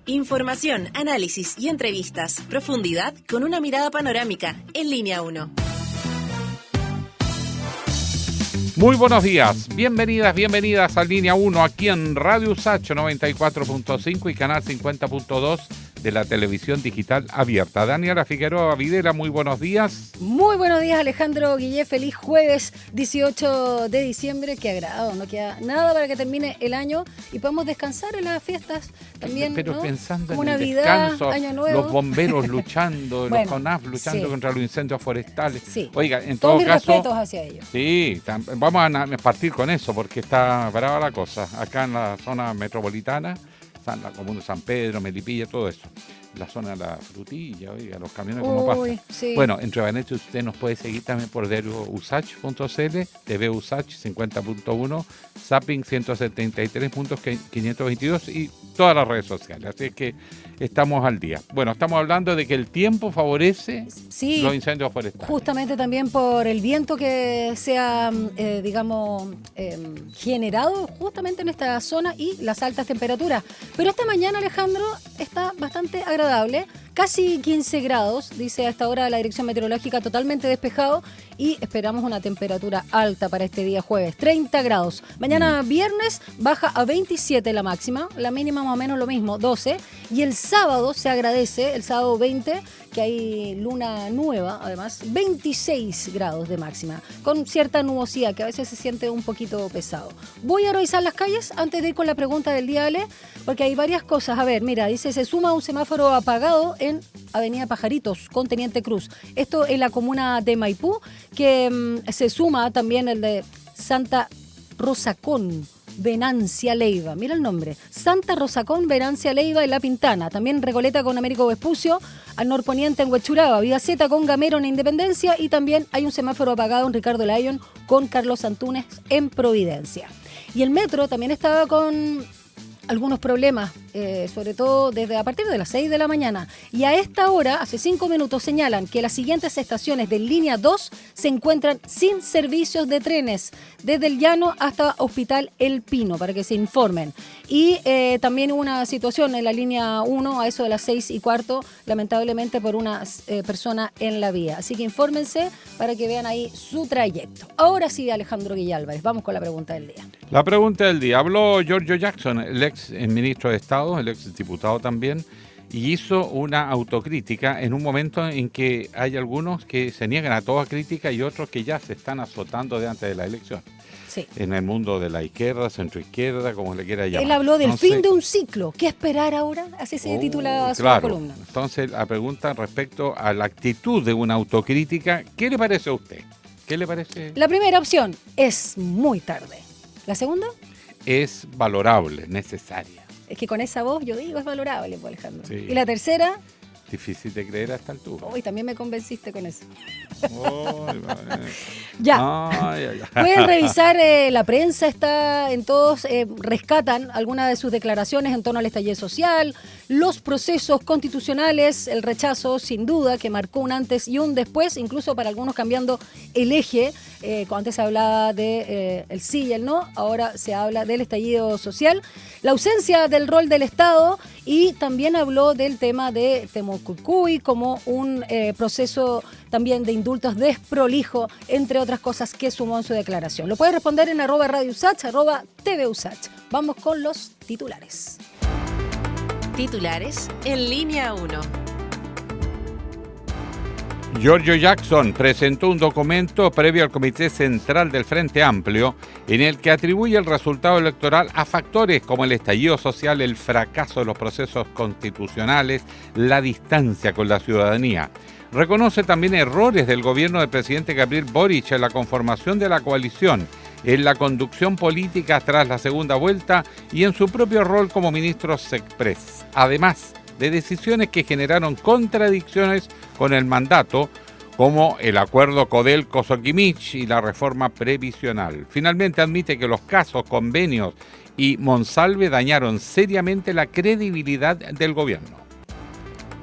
Información, análisis y entrevistas. Profundidad con una mirada panorámica. En Línea 1. Muy buenos días, bienvenidas a Línea 1 aquí en Radio USACH 94.5 y Canal 50.2 de la televisión digital abierta. Daniela Figueroa Videla, muy buenos días. Muy buenos días, Alejandro Guillé, feliz jueves 18 de diciembre, qué agrado, no queda nada para que termine el año y podamos descansar en las fiestas también, pero ¿no? pensando como en el Navidad, descanso, Año Nuevo. los bomberos luchando, bueno, los CONAF luchando contra los incendios forestales. Sí. Oiga, en todos todo mis caso, respetos hacia ellos. Sí, vamos a partir con eso porque está brava la cosa. Acá en la zona metropolitana, la comuna de San Pedro, Melipilla, todo eso. La zona de la frutilla, oiga, los camiones como pasan. Sí. Bueno, en Rebanete usted nos puede seguir también por diariousach.cl, TV Usach 50.1, Zapping 173.522 y todas las redes sociales. Así es que estamos al día. Bueno, estamos hablando de que el tiempo favorece los incendios forestales. Justamente también por el viento que se ha, generado justamente en esta zona y las altas temperaturas. Pero esta mañana, Alejandro, está bastante agradable. Casi 15 grados, dice a esta hora la Dirección Meteorológica, totalmente despejado y esperamos una temperatura alta para este día jueves, 30 grados. Mañana viernes baja a 27 la máxima, la mínima más o menos lo mismo, 12. Y el sábado se agradece, el sábado 20, que hay luna nueva, además, 26 grados de máxima, con cierta nubosidad que a veces se siente un poquito pesado. Voy a revisar las calles antes de ir con la pregunta del día, Ale, porque hay varias cosas. A ver, mira, dice, se suma un semáforo apagado en Avenida Pajaritos, con Teniente Cruz. Esto en la comuna de Maipú, que se suma también el de Santa Rosacón, Venancia Leiva, mira el nombre, Santa Rosacón, Venancia Leiva en La Pintana, también Recoleta con Américo Vespucio, al norponiente en Huechuraba, Vigaceta con Gamero en Independencia y también hay un semáforo apagado en Ricardo Lyon con Carlos Antúnez en Providencia. Y el metro también estaba con algunos problemas, sobre todo desde a partir de las 6 de la mañana. Y a esta hora, hace 5 minutos, señalan que las siguientes estaciones de línea 2 se encuentran sin servicios de trenes, desde el Llano hasta Hospital El Pino, para que se informen. Y también hubo una situación en la línea 1, a eso de las 6:15, lamentablemente por una persona en la vía. Así que infórmense para que vean ahí su trayecto. Ahora sí, Alejandro Guillé Álvarez, vamos con la pregunta del día. La pregunta del día. Habló Giorgio Jackson, el ex ministro de Estado, el ex diputado también, y hizo una autocrítica en un momento en que hay algunos que se niegan a toda crítica y otros que ya se están azotando de antes de la elección. Sí. En el mundo de la izquierda, centroizquierda, como le quiera llamar. Él habló del fin de un ciclo. ¿Qué esperar ahora? Así se titula su columna. Entonces, la pregunta respecto a la actitud de una autocrítica, ¿qué le parece a usted? ¿Qué le parece? La primera opción, es muy tarde. ¿La segunda? Es valorable, necesaria. Es que con esa voz yo digo es valorable, pues, Alejandro. Sí. Y la tercera... Difícil de creer a esta altura. Uy, también me convenciste con eso. Ya. Pueden revisar, la prensa está en todos, rescatan algunas de sus declaraciones en torno al estallido social, los procesos constitucionales, el rechazo sin duda que marcó un antes y un después, incluso para algunos cambiando el eje. Antes se hablaba de el sí y el no, ahora se habla del estallido social, la ausencia del rol del Estado y también habló del tema de Temucucuy como un proceso también de indultos desprolijo, entre otras cosas que sumó en su declaración. Lo puede responder en @RadioUsach, @TVUsach. Vamos con los titulares. Titulares en Línea 1. Giorgio Jackson presentó un documento previo al Comité Central del Frente Amplio en el que atribuye el resultado electoral a factores como el estallido social, el fracaso de los procesos constitucionales, la distancia con la ciudadanía. Reconoce también errores del gobierno del presidente Gabriel Boric en la conformación de la coalición, en la conducción política tras la segunda vuelta y en su propio rol como ministro Sexpress. Además de decisiones que generaron contradicciones con el mandato, como el acuerdo Codelco-Soquimich y la reforma previsional. Finalmente admite que los casos, convenios y Monsalve dañaron seriamente la credibilidad del gobierno.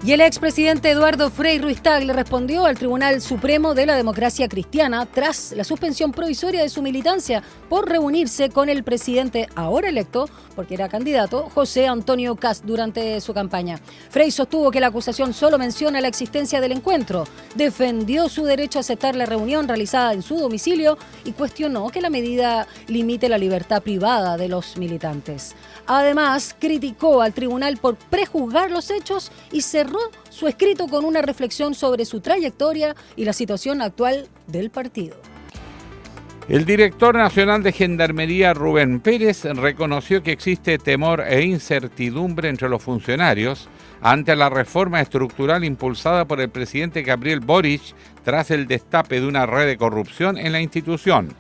Y el expresidente Eduardo Frei Ruiz-Tagle respondió al Tribunal Supremo de la Democracia Cristiana tras la suspensión provisoria de su militancia por reunirse con el presidente ahora electo, porque era candidato, José Antonio Kast durante su campaña. Frei sostuvo que la acusación solo menciona la existencia del encuentro, defendió su derecho a aceptar la reunión realizada en su domicilio y cuestionó que la medida limite la libertad privada de los militantes. Además, criticó al tribunal por prejuzgar los hechos y cerró su escrito con una reflexión sobre su trayectoria y la situación actual del partido. El director nacional de Gendarmería, Rubén Pérez, reconoció que existe temor e incertidumbre entre los funcionarios ante la reforma estructural impulsada por el presidente Gabriel Boric tras el destape de una red de corrupción en la institución.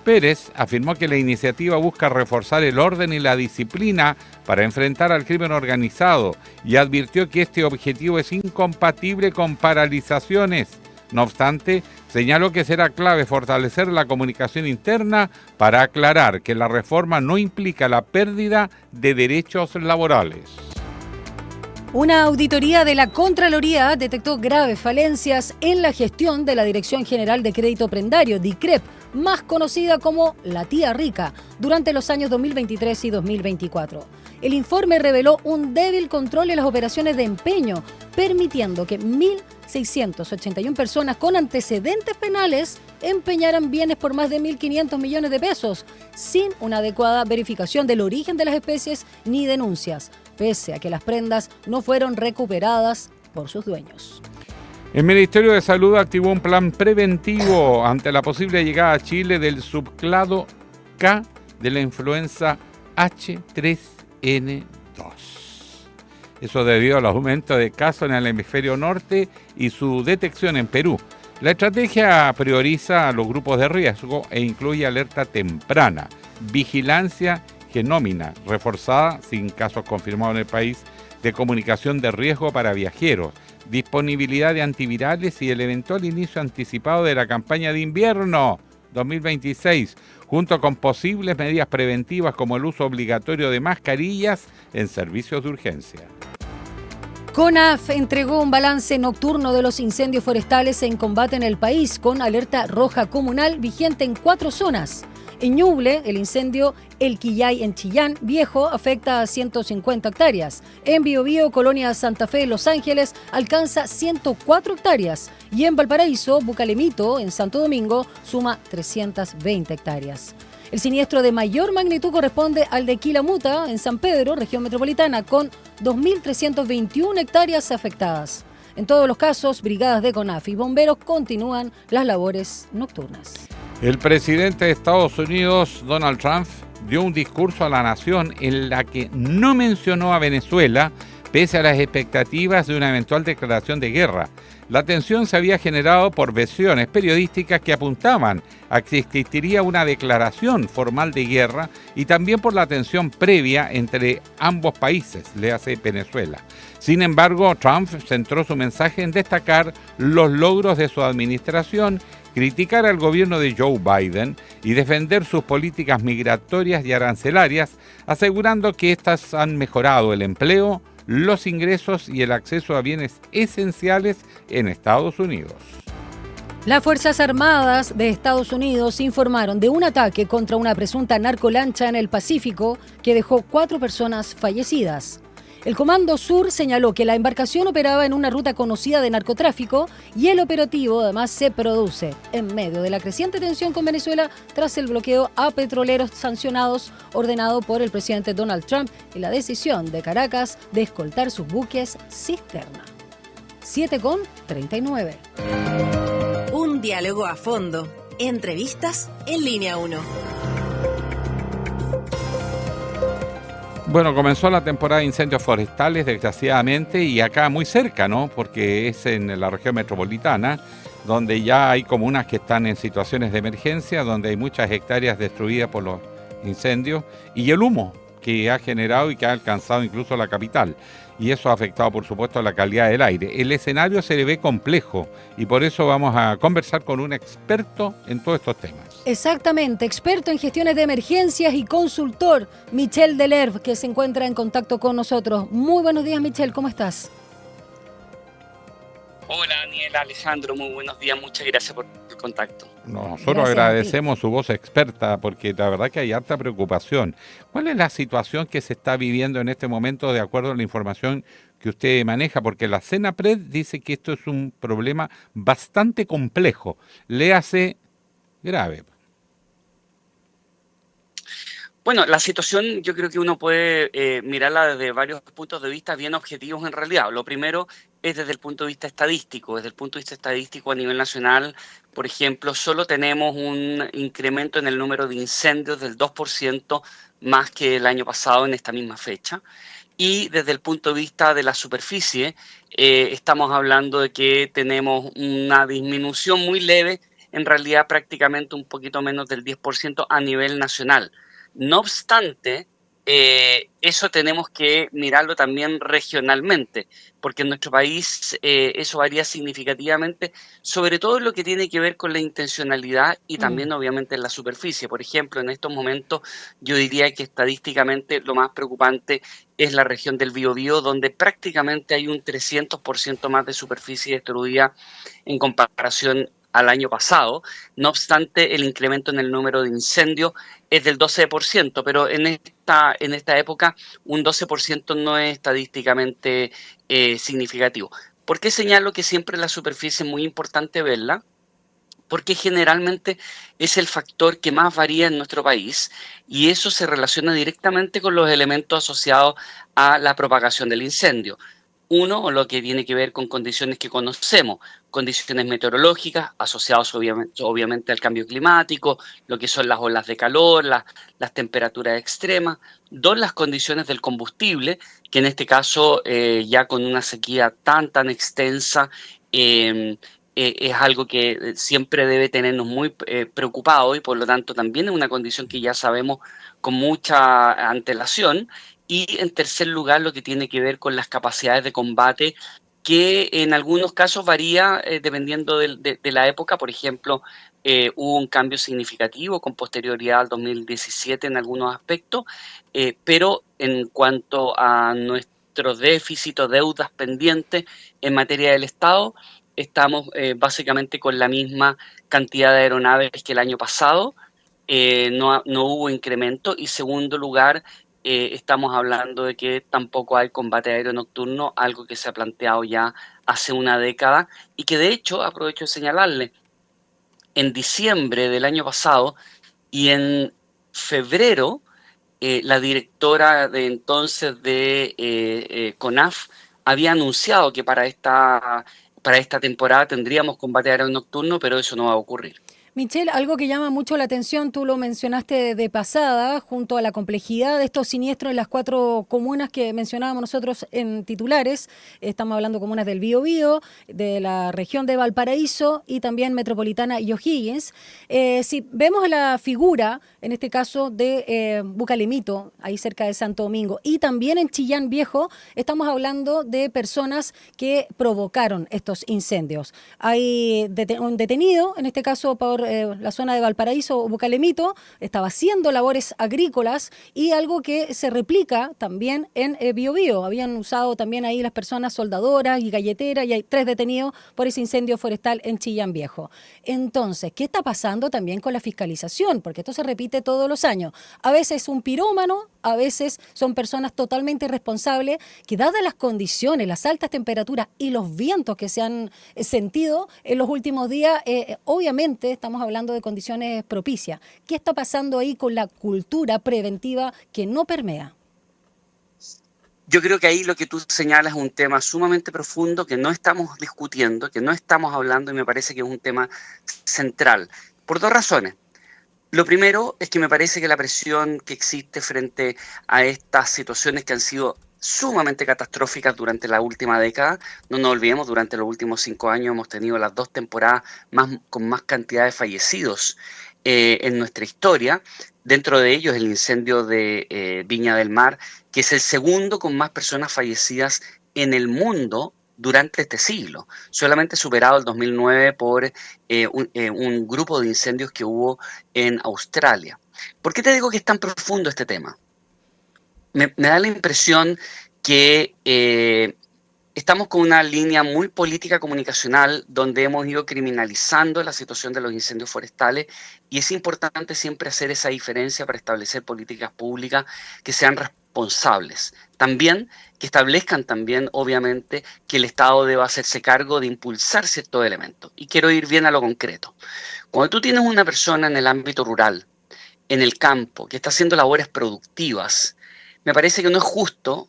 Pérez afirmó que la iniciativa busca reforzar el orden y la disciplina para enfrentar al crimen organizado y advirtió que este objetivo es incompatible con paralizaciones. No obstante, señaló que será clave fortalecer la comunicación interna para aclarar que la reforma no implica la pérdida de derechos laborales. Una auditoría de la Contraloría detectó graves falencias en la gestión de la Dirección General de Crédito Prendario, DICREP, más conocida como la Tía Rica, durante los años 2023 y 2024. El informe reveló un débil control en las operaciones de empeño, permitiendo que 1.681 personas con antecedentes penales empeñaran bienes por más de 1.500 millones de pesos, sin una adecuada verificación del origen de las especies ni denuncias, pese a que las prendas no fueron recuperadas por sus dueños. El Ministerio de Salud activó un plan preventivo ante la posible llegada a Chile del subclado K de la influenza H3N2. Eso debido al aumento de casos en el hemisferio norte y su detección en Perú. La estrategia prioriza a los grupos de riesgo e incluye alerta temprana, vigilancia genómica reforzada, sin casos confirmados en el país, de comunicación de riesgo para viajeros, disponibilidad de antivirales y el eventual inicio anticipado de la campaña de invierno 2026, junto con posibles medidas preventivas como el uso obligatorio de mascarillas en servicios de urgencia. CONAF entregó un balance nocturno de los incendios forestales en combate en el país, con alerta roja comunal vigente en 4 zonas. En Ñuble, el incendio El Quillay en Chillán Viejo afecta a 150 hectáreas. En Biobío, Colonia Santa Fe, Los Ángeles, alcanza 104 hectáreas. Y en Valparaíso, Bucalemito, en Santo Domingo, suma 320 hectáreas. El siniestro de mayor magnitud corresponde al de Quilamuta, en San Pedro, región metropolitana, con 2.321 hectáreas afectadas. En todos los casos, brigadas de CONAF y bomberos continúan las labores nocturnas. El presidente de Estados Unidos, Donald Trump, dio un discurso a la nación en la que no mencionó a Venezuela, pese a las expectativas de una eventual declaración de guerra. La tensión se había generado por versiones periodísticas que apuntaban a que existiría una declaración formal de guerra y también por la tensión previa entre ambos países, le hace Venezuela. Sin embargo, Trump centró su mensaje en destacar los logros de su administración, criticar al gobierno de Joe Biden y defender sus políticas migratorias y arancelarias, asegurando que éstas han mejorado el empleo, los ingresos y el acceso a bienes esenciales en Estados Unidos. Las Fuerzas Armadas de Estados Unidos informaron de un ataque contra una presunta narcolancha en el Pacífico que dejó 4 personas fallecidas. El Comando Sur señaló que la embarcación operaba en una ruta conocida de narcotráfico y el operativo además se produce en medio de la creciente tensión con Venezuela tras el bloqueo a petroleros sancionados ordenado por el presidente Donald Trump y la decisión de Caracas de escoltar sus buques cisterna. 7:39. Un diálogo a fondo. Entrevistas en Línea 1. Bueno, comenzó la temporada de incendios forestales, desgraciadamente, y acá muy cerca, ¿no? Porque es en la región metropolitana, donde ya hay comunas que están en situaciones de emergencia, donde hay muchas hectáreas destruidas por los incendios, y el humo que ha generado y que ha alcanzado incluso la capital. Y eso ha afectado, por supuesto, la calidad del aire. El escenario se le ve complejo y por eso vamos a conversar con un experto en todos estos temas. Exactamente, experto en gestiones de emergencias y consultor, Michel Delerve, que se encuentra en contacto con nosotros. Muy buenos días, Michel, ¿cómo estás? Hola Daniel, Alejandro, muy buenos días, muchas gracias por el contacto. Nosotros Gracias a ti. agradecemos su voz experta porque la verdad que hay harta preocupación. ¿Cuál es la situación que se está viviendo en este momento de acuerdo a la información que usted maneja? Porque la CENAPRED dice que esto es un problema bastante complejo, léase grave. Bueno, la situación yo creo que uno puede mirarla desde varios puntos de vista bien objetivos en realidad. Lo primero es desde el punto de vista estadístico. Desde el punto de vista estadístico a nivel nacional, por ejemplo, solo tenemos un incremento en el número de incendios del 2% más que el año pasado en esta misma fecha. Y desde el punto de vista de la superficie, estamos hablando de que tenemos una disminución muy leve, en realidad prácticamente un poquito menos del 10% a nivel nacional. No obstante, eso tenemos que mirarlo también regionalmente, porque en nuestro país eso varía significativamente, sobre todo en lo que tiene que ver con la intencionalidad y Mm. también obviamente en la superficie. Por ejemplo, en estos momentos yo diría que estadísticamente lo más preocupante es la región del Biobío, donde prácticamente hay un 300% más de superficie destruida en comparación al año pasado. No obstante, el incremento en el número de incendios es del 12%, pero en esta época un 12% no es estadísticamente significativo. ¿Por qué señalo que siempre la superficie es muy importante verla? Porque generalmente es el factor que más varía en nuestro país y eso se relaciona directamente con los elementos asociados a la propagación del incendio. Uno, lo que tiene que ver con condiciones que conocemos, condiciones meteorológicas asociadas obviamente al cambio climático, lo que son las olas de calor, las temperaturas extremas. Dos, las condiciones del combustible, que en este caso ya con una sequía tan extensa, es algo que siempre debe tenernos muy preocupados y por lo tanto también es una condición que ya sabemos con mucha antelación. Y en tercer lugar, lo que tiene que ver con las capacidades de combate, que en algunos casos varía dependiendo de la época. Por ejemplo, hubo un cambio significativo con posterioridad al 2017 en algunos aspectos, pero en cuanto a nuestros déficits o deudas pendientes en materia del Estado, estamos básicamente con la misma cantidad de aeronaves que el año pasado. No hubo incremento y segundo lugar, estamos hablando de que tampoco hay combate aéreo nocturno, algo que se ha planteado ya hace una década y que de hecho, aprovecho de señalarle, en diciembre del año pasado y en febrero, la directora de entonces de CONAF había anunciado que para esta temporada tendríamos combate aéreo nocturno, pero eso no va a ocurrir. Michelle, algo que llama mucho la atención, tú lo mencionaste de pasada, junto a la complejidad de estos siniestros en las 4 comunas que mencionábamos nosotros en titulares. Estamos hablando de comunas del Biobío, de la región de Valparaíso y también Metropolitana y O'Higgins. Si vemos la figura, en este caso de Bucalemito, ahí cerca de Santo Domingo, y también en Chillán Viejo, estamos hablando de personas que provocaron estos incendios. Hay un detenido, en este caso por la zona de Valparaíso o Bucalemito, estaba haciendo labores agrícolas y algo que se replica también en Biobío. Habían usado también ahí las personas soldadoras y galleteras y hay 3 detenidos por ese incendio forestal en Chillán Viejo. Entonces, ¿qué está pasando también con la fiscalización? Porque esto se repite todos los años. A veces un pirómano, a veces son personas totalmente irresponsables que dadas las condiciones, las altas temperaturas y los vientos que se han sentido en los últimos días, obviamente estamos hablando de condiciones propicias. ¿Qué está pasando ahí con la cultura preventiva que no permea? Yo creo que ahí lo que tú señalas es un tema sumamente profundo que no estamos discutiendo, que no estamos hablando y me parece que es un tema central, por dos razones. Lo primero es que me parece que la presión que existe frente a estas situaciones que han sido sumamente catastróficas durante la última década, no nos olvidemos, durante los últimos 5 años hemos tenido las 2 temporadas con más cantidad de fallecidos en nuestra historia, dentro de ellos el incendio de Viña del Mar, que es el segundo con más personas fallecidas en el mundo durante este siglo, solamente superado el 2009 por un grupo de incendios que hubo en Australia. ¿Por qué te digo que es tan profundo este tema? Me da la impresión que estamos con una línea muy política comunicacional donde hemos ido criminalizando la situación de los incendios forestales y es importante siempre hacer esa diferencia para establecer políticas públicas que sean responsables. También que establezcan también, obviamente, que el Estado deba hacerse cargo de impulsar ciertos elementos. Y quiero ir bien a lo concreto. Cuando tú tienes una persona en el ámbito rural, en el campo, que está haciendo labores productivas, me parece que no es justo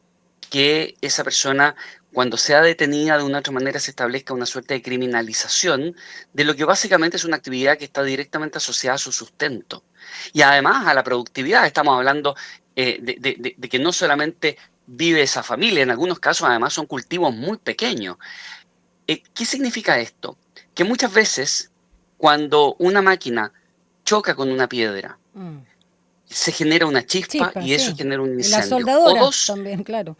que esa persona, cuando sea detenida de una u otra manera, se establezca una suerte de criminalización de lo que básicamente es una actividad que está directamente asociada a su sustento. Y además a la productividad, estamos hablando de que no solamente vive esa familia, en algunos casos además son cultivos muy pequeños. ¿Qué significa esto? Que muchas veces cuando una máquina choca con una piedra, se genera una chispa y eso genera un incendio. La soldadora también, claro.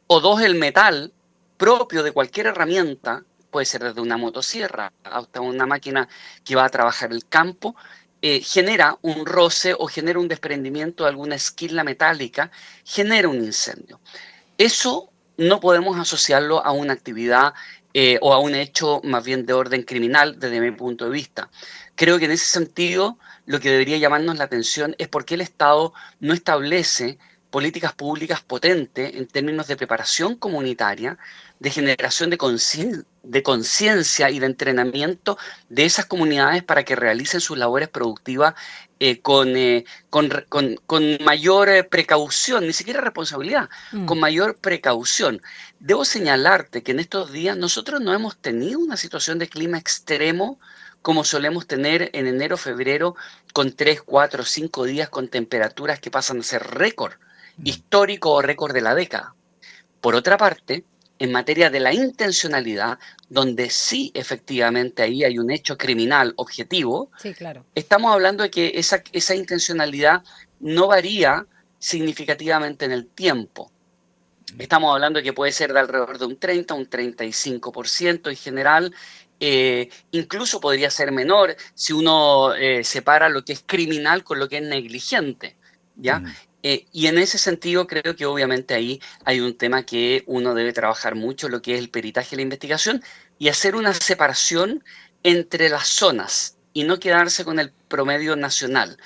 O dos, el metal propio de cualquier herramienta, puede ser desde una motosierra hasta una máquina que va a trabajar el campo, genera un roce o genera un desprendimiento de alguna esquila metálica, genera un incendio. Eso no podemos asociarlo a una actividad o a un hecho más bien de orden criminal desde mi punto de vista. Creo que en ese sentido lo que debería llamarnos la atención es por qué el Estado no establece políticas públicas potentes en términos de preparación comunitaria, de generación de conciencia y de entrenamiento de esas comunidades para que realicen sus labores productivas con mayor precaución, ni siquiera responsabilidad, con mayor precaución. Debo señalarte que en estos días nosotros no hemos tenido una situación de clima extremo como solemos tener en enero, febrero, con 3, 4, 5 días con temperaturas que pasan a ser récord histórico o récord de la década. Por otra parte, en materia de la intencionalidad, donde sí efectivamente ahí hay un hecho criminal objetivo, sí, claro, estamos hablando de que esa intencionalidad no varía significativamente en el tiempo. Estamos hablando de que puede ser de alrededor de un 30, un 35% en general, incluso podría ser menor si uno separa lo que es criminal con lo que es negligente, ¿ya? Y en ese sentido creo que obviamente ahí hay un tema que uno debe trabajar mucho, lo que es el peritaje y la investigación, y hacer una separación entre las zonas y no quedarse con el promedio nacional.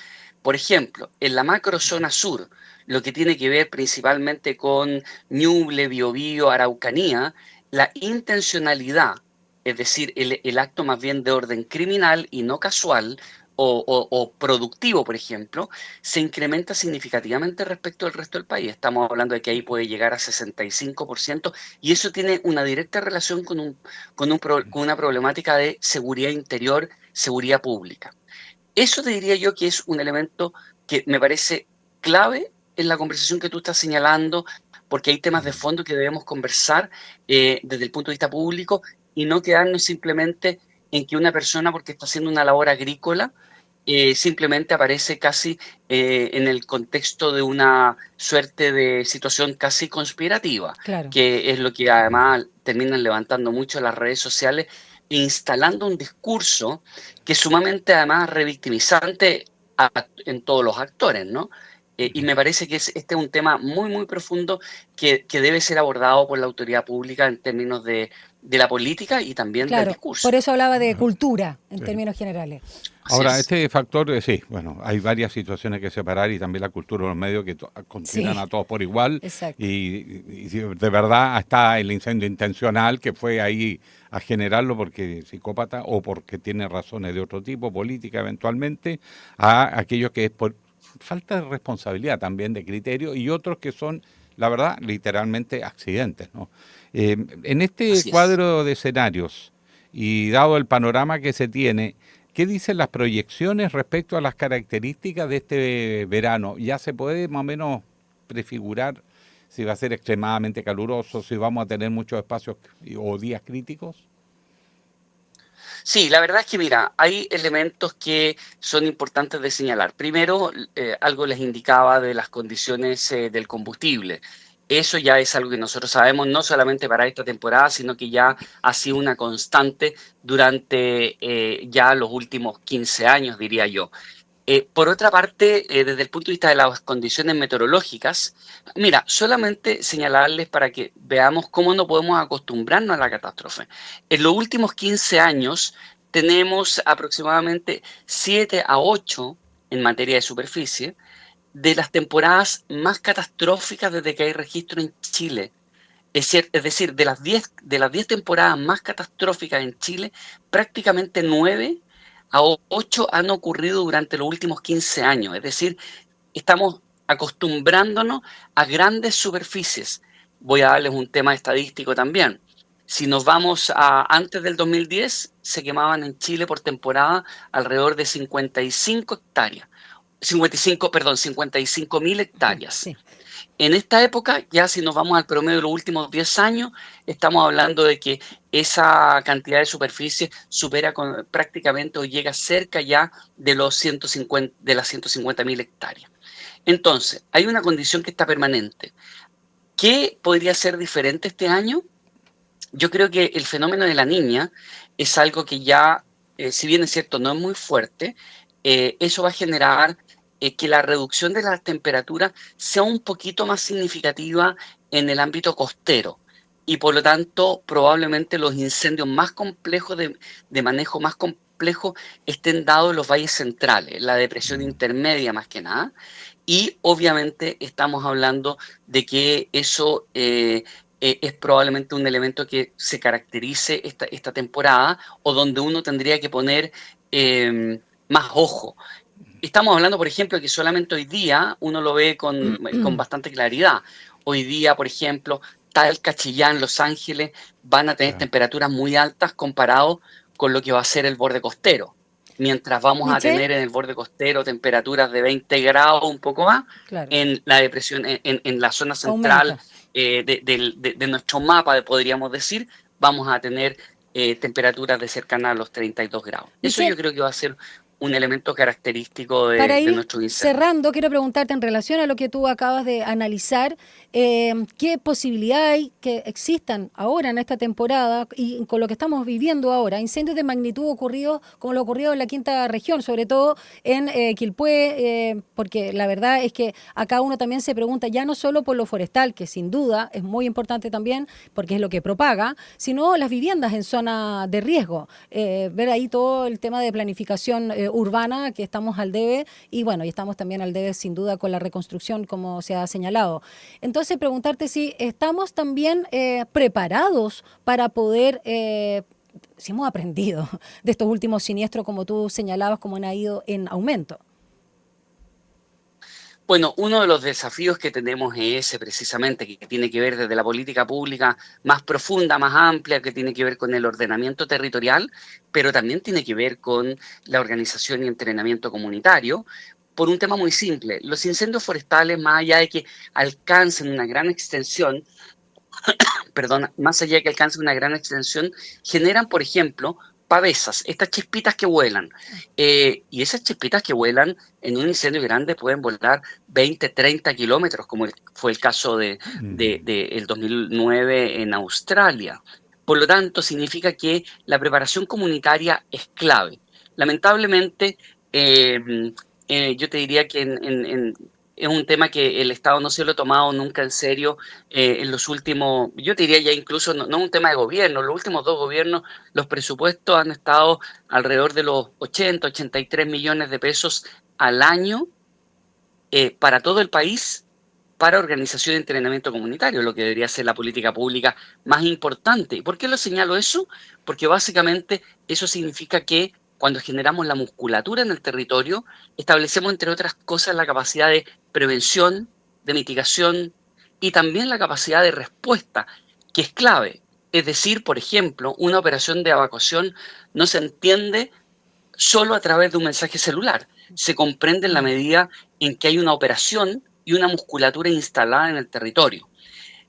Por ejemplo, en la macrozona sur, lo que tiene que ver principalmente con Ñuble, Biobío, Araucanía, la intencionalidad, es decir, el acto más bien de orden criminal y no casual, o productivo, por ejemplo, se incrementa significativamente respecto al resto del país. Estamos hablando de que ahí puede llegar a 65% y eso tiene una directa relación con una problemática de seguridad interior, seguridad pública. Eso te diría yo que es un elemento que me parece clave en la conversación que tú estás señalando, porque hay temas de fondo que debemos conversar desde el punto de vista público y no quedarnos simplemente en que una persona, porque está haciendo una labor agrícola, simplemente aparece casi en el contexto de una suerte de situación casi conspirativa, claro, que es lo que además terminan levantando mucho las redes sociales e instalando un discurso que es sumamente además revictimizante en todos los actores, ¿no? Y me parece que este es un tema muy, muy profundo que debe ser abordado por la autoridad pública en términos de la política y también del discurso. Por eso hablaba de cultura en términos generales. Ahora, este factor, sí, bueno, hay varias situaciones que separar y también la cultura de los medios que consideran a todos por igual. Y de verdad está el incendio intencional que fue ahí a generarlo porque es psicópata o porque tiene razones de otro tipo, política eventualmente, a aquellos que es por falta de responsabilidad también, de criterio, y otros que son, la verdad, literalmente accidentes, ¿no? En este cuadro de escenarios y dado el panorama que se tiene, ¿qué dicen las proyecciones respecto a las características de este verano? ¿Ya se puede más o menos prefigurar si va a ser extremadamente caluroso, si vamos a tener muchos espacios o días críticos? Sí, la verdad es que mira, hay elementos que son importantes de señalar. Primero, algo les indicaba de las condiciones del combustible. Eso ya es algo que nosotros sabemos, no solamente para esta temporada, sino que ya ha sido una constante durante ya los últimos 15 años, diría yo. Por otra parte, desde el punto de vista de las condiciones meteorológicas, mira, solamente señalarles para que veamos cómo no podemos acostumbrarnos a la catástrofe. En los últimos 15 años tenemos aproximadamente 7 a 8 en materia de superficie de las temporadas más catastróficas desde que hay registro en Chile. Es decir, de las 10 temporadas más catastróficas en Chile, prácticamente 9 a 8 han ocurrido durante los últimos 15 años. Es decir, estamos acostumbrándonos a grandes superficies. Voy a darles un tema estadístico también. Si nos vamos a antes del 2010, se quemaban en Chile por temporada alrededor de 55 hectáreas. 55.000 hectáreas. Sí. En esta época, ya si nos vamos al promedio de los últimos 10 años, estamos hablando de que esa cantidad de superficie supera prácticamente o llega cerca ya de las 150.000 hectáreas. Entonces, hay una condición que está permanente. ¿Qué podría ser diferente este año? Yo creo que el fenómeno de la Niña es algo que ya, si bien es cierto, no es muy fuerte, eso va a generar que la reducción de las temperaturas sea un poquito más significativa en el ámbito costero y por lo tanto probablemente los incendios más complejos de manejo más complejo estén dados en los valles centrales, la depresión intermedia más que nada, y obviamente estamos hablando de que eso es probablemente un elemento que se caracterice esta temporada o donde uno tendría que poner más ojo. Estamos hablando, por ejemplo, que solamente hoy día uno lo ve con bastante claridad. Hoy día, por ejemplo, Talca, Chillán, Los Ángeles van a tener temperaturas muy altas comparado con lo que va a ser el borde costero. Mientras vamos a tener en el borde costero temperaturas de 20 grados, un poco más, claro, en la depresión, en la zona central de nuestro mapa, podríamos decir, vamos a tener temperaturas de cercanas a los 32 grados. Eso yo creo que va a ser un elemento característico de nuestro incendio. Cerrando, quiero preguntarte en relación a lo que tú acabas de analizar, ¿qué posibilidad hay que existan ahora en esta temporada y con lo que estamos viviendo ahora, incendios de magnitud ocurridos como lo ocurrido en la quinta región, sobre todo en Quilpué, porque la verdad es que acá uno también se pregunta ya no solo por lo forestal, que sin duda es muy importante también porque es lo que propaga, sino las viviendas en zona de riesgo, ver ahí todo el tema de planificación urbana que estamos al debe y bueno, y estamos también al debe sin duda con la reconstrucción como se ha señalado. Entonces preguntarte si estamos también preparados para poder, si hemos aprendido de estos últimos siniestros como tú señalabas, como han ido en aumento. Bueno, uno de los desafíos que tenemos es ese precisamente, que tiene que ver desde la política pública más profunda, más amplia, que tiene que ver con el ordenamiento territorial, pero también tiene que ver con la organización y entrenamiento comunitario, por un tema muy simple. Los incendios forestales, más allá de que alcancen una gran extensión, generan, por ejemplo, pavesas, estas chispitas que vuelan. Y esas chispitas que vuelan en un incendio grande pueden volar 20, 30 kilómetros, como fue el caso de el 2009 en Australia. Por lo tanto, significa que la preparación comunitaria es clave. Lamentablemente, yo te diría que es un tema que el Estado no se lo ha tomado nunca en serio en los últimos, yo te diría ya incluso, no es un tema de gobierno, los últimos 2 gobiernos, los presupuestos han estado alrededor de los 83 millones de pesos al año para todo el país, para organización y entrenamiento comunitario, lo que debería ser la política pública más importante. ¿Y por qué lo señalo eso? Porque básicamente eso significa que cuando generamos la musculatura en el territorio, establecemos, entre otras cosas, la capacidad de prevención, de mitigación y también la capacidad de respuesta, que es clave. Es decir, por ejemplo, una operación de evacuación no se entiende solo a través de un mensaje celular. Se comprende en la medida en que hay una operación y una musculatura instalada en el territorio.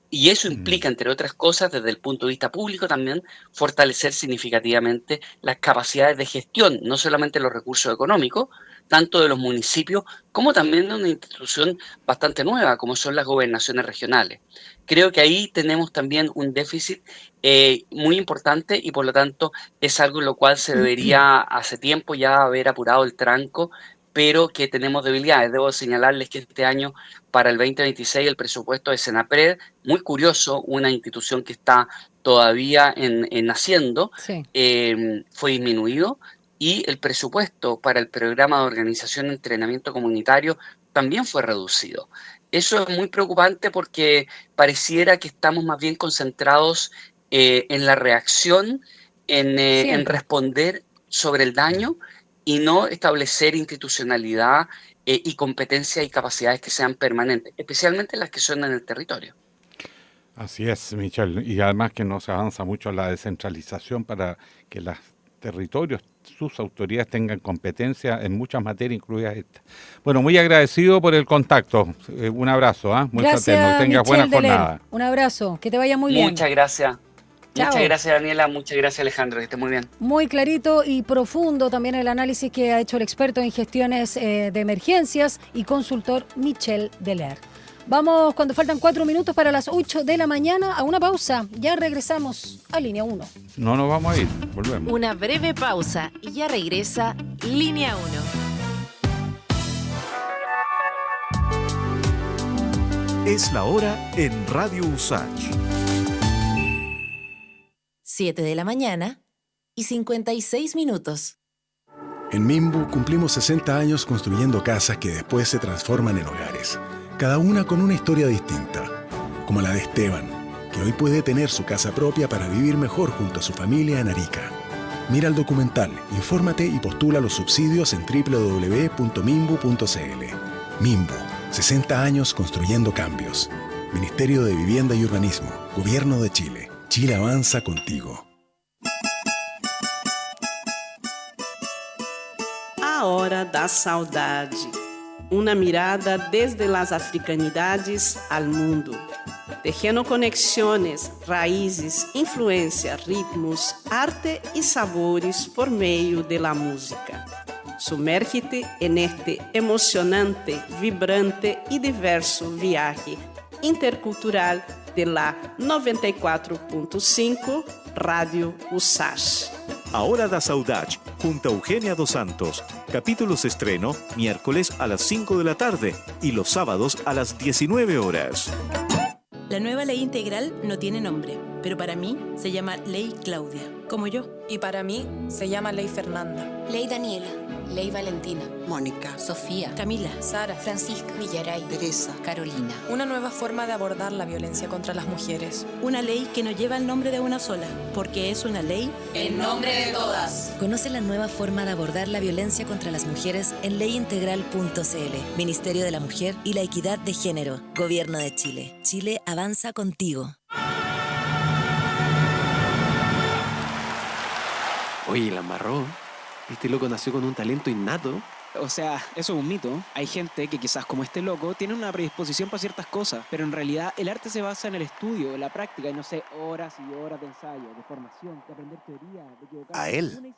Y eso implica, entre otras cosas, desde el punto de vista público también, fortalecer significativamente las capacidades de gestión, no solamente los recursos económicos, tanto de los municipios como también de una institución bastante nueva, como son las gobernaciones regionales. Creo que ahí tenemos también un déficit muy importante y por lo tanto es algo en lo cual se debería hace tiempo ya haber apurado el tranco pero que tenemos debilidades. Debo señalarles que este año, para el 2026, el presupuesto de Senapred, muy curioso, una institución que está todavía naciendo, Sí. fue disminuido, y el presupuesto para el programa de organización y entrenamiento comunitario también fue reducido. Eso es muy preocupante porque pareciera que estamos más bien concentrados en la reacción, en responder sobre el daño y no establecer institucionalidad y competencias y capacidades que sean permanentes, especialmente las que son en el territorio. Así es, Michelle, y además que no se avanza mucho en la descentralización para que los territorios, sus autoridades tengan competencia en muchas materias, incluidas esta. Bueno, muy agradecido por el contacto. Un abrazo, muy fraterno. Que tengas buena jornada. Un abrazo, que te vaya muy bien. Muchas gracias. Chao. Muchas gracias, Daniela. Muchas gracias, Alejandro. Que esté muy bien. Muy clarito y profundo también el análisis que ha hecho el experto en gestiones de emergencias y consultor Michel Deler. Vamos, cuando faltan 4 minutos para las 8 de la mañana, a una pausa. Ya regresamos a Línea 1. No nos vamos a ir, volvemos. Una breve pausa y ya regresa Línea 1. Es la hora en Radio USACH. 7 de la mañana y 56 minutos. En Mimbu cumplimos 60 años construyendo casas que después se transforman en hogares. Cada una con una historia distinta, como la de Esteban, que hoy puede tener su casa propia para vivir mejor junto a su familia en Arica. Mira el documental, infórmate y postula los subsidios en www.mimbu.cl. Mimbu, 60 años construyendo cambios. Ministerio de Vivienda y Urbanismo, Gobierno de Chile. Chile avanza contigo. A Hora da Saudade. Una mirada desde las africanidades al mundo, tejendo conexiones, raízes, influencias, ritmos, arte y sabores por medio de la música. Sumérgete en este emocionante, vibrante y diverso viaje intercultural de la 94.5 Radio USACH. A Hora da Saudade, junto a Eugenia Dos Santos. Capítulos estreno miércoles a las 5 de la tarde y los sábados a las 19 horas. La nueva ley integral no tiene nombre, pero para mí se llama Ley Claudia, como yo. Y para mí se llama Ley Fernanda. Ley Daniela. Ley Valentina. Mónica. Sofía. Camila. Sara. Francisca. Villaray. Teresa. Carolina. Una nueva forma de abordar la violencia contra las mujeres. Una ley que no lleva el nombre de una sola, porque es una ley en nombre de todas. Conoce la nueva forma de abordar la violencia contra las mujeres en leyintegral.cl. Ministerio de la Mujer y la Equidad de Género. Gobierno de Chile. Chile avanza contigo. Oye, la embarró. Este loco nació con un talento innato. O sea, eso es un mito. Hay gente que quizás como este loco tiene una predisposición para ciertas cosas, pero en realidad el arte se basa en el estudio, en la práctica y no sé, horas y horas de ensayo, de formación, de aprender teoría, de equivocarse. A él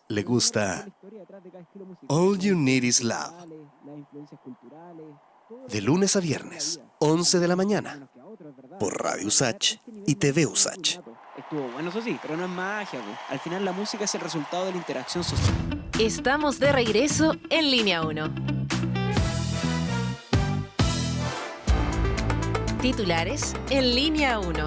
le gusta All You Need Is Love. De lunes a viernes, 11 de la mañana, por Radio USACH y TV USACH. Estuvo bueno, eso sí, pero no es magia, pues. Al final la música es el resultado de la interacción social. Estamos de regreso en Línea 1. Titulares en Línea 1.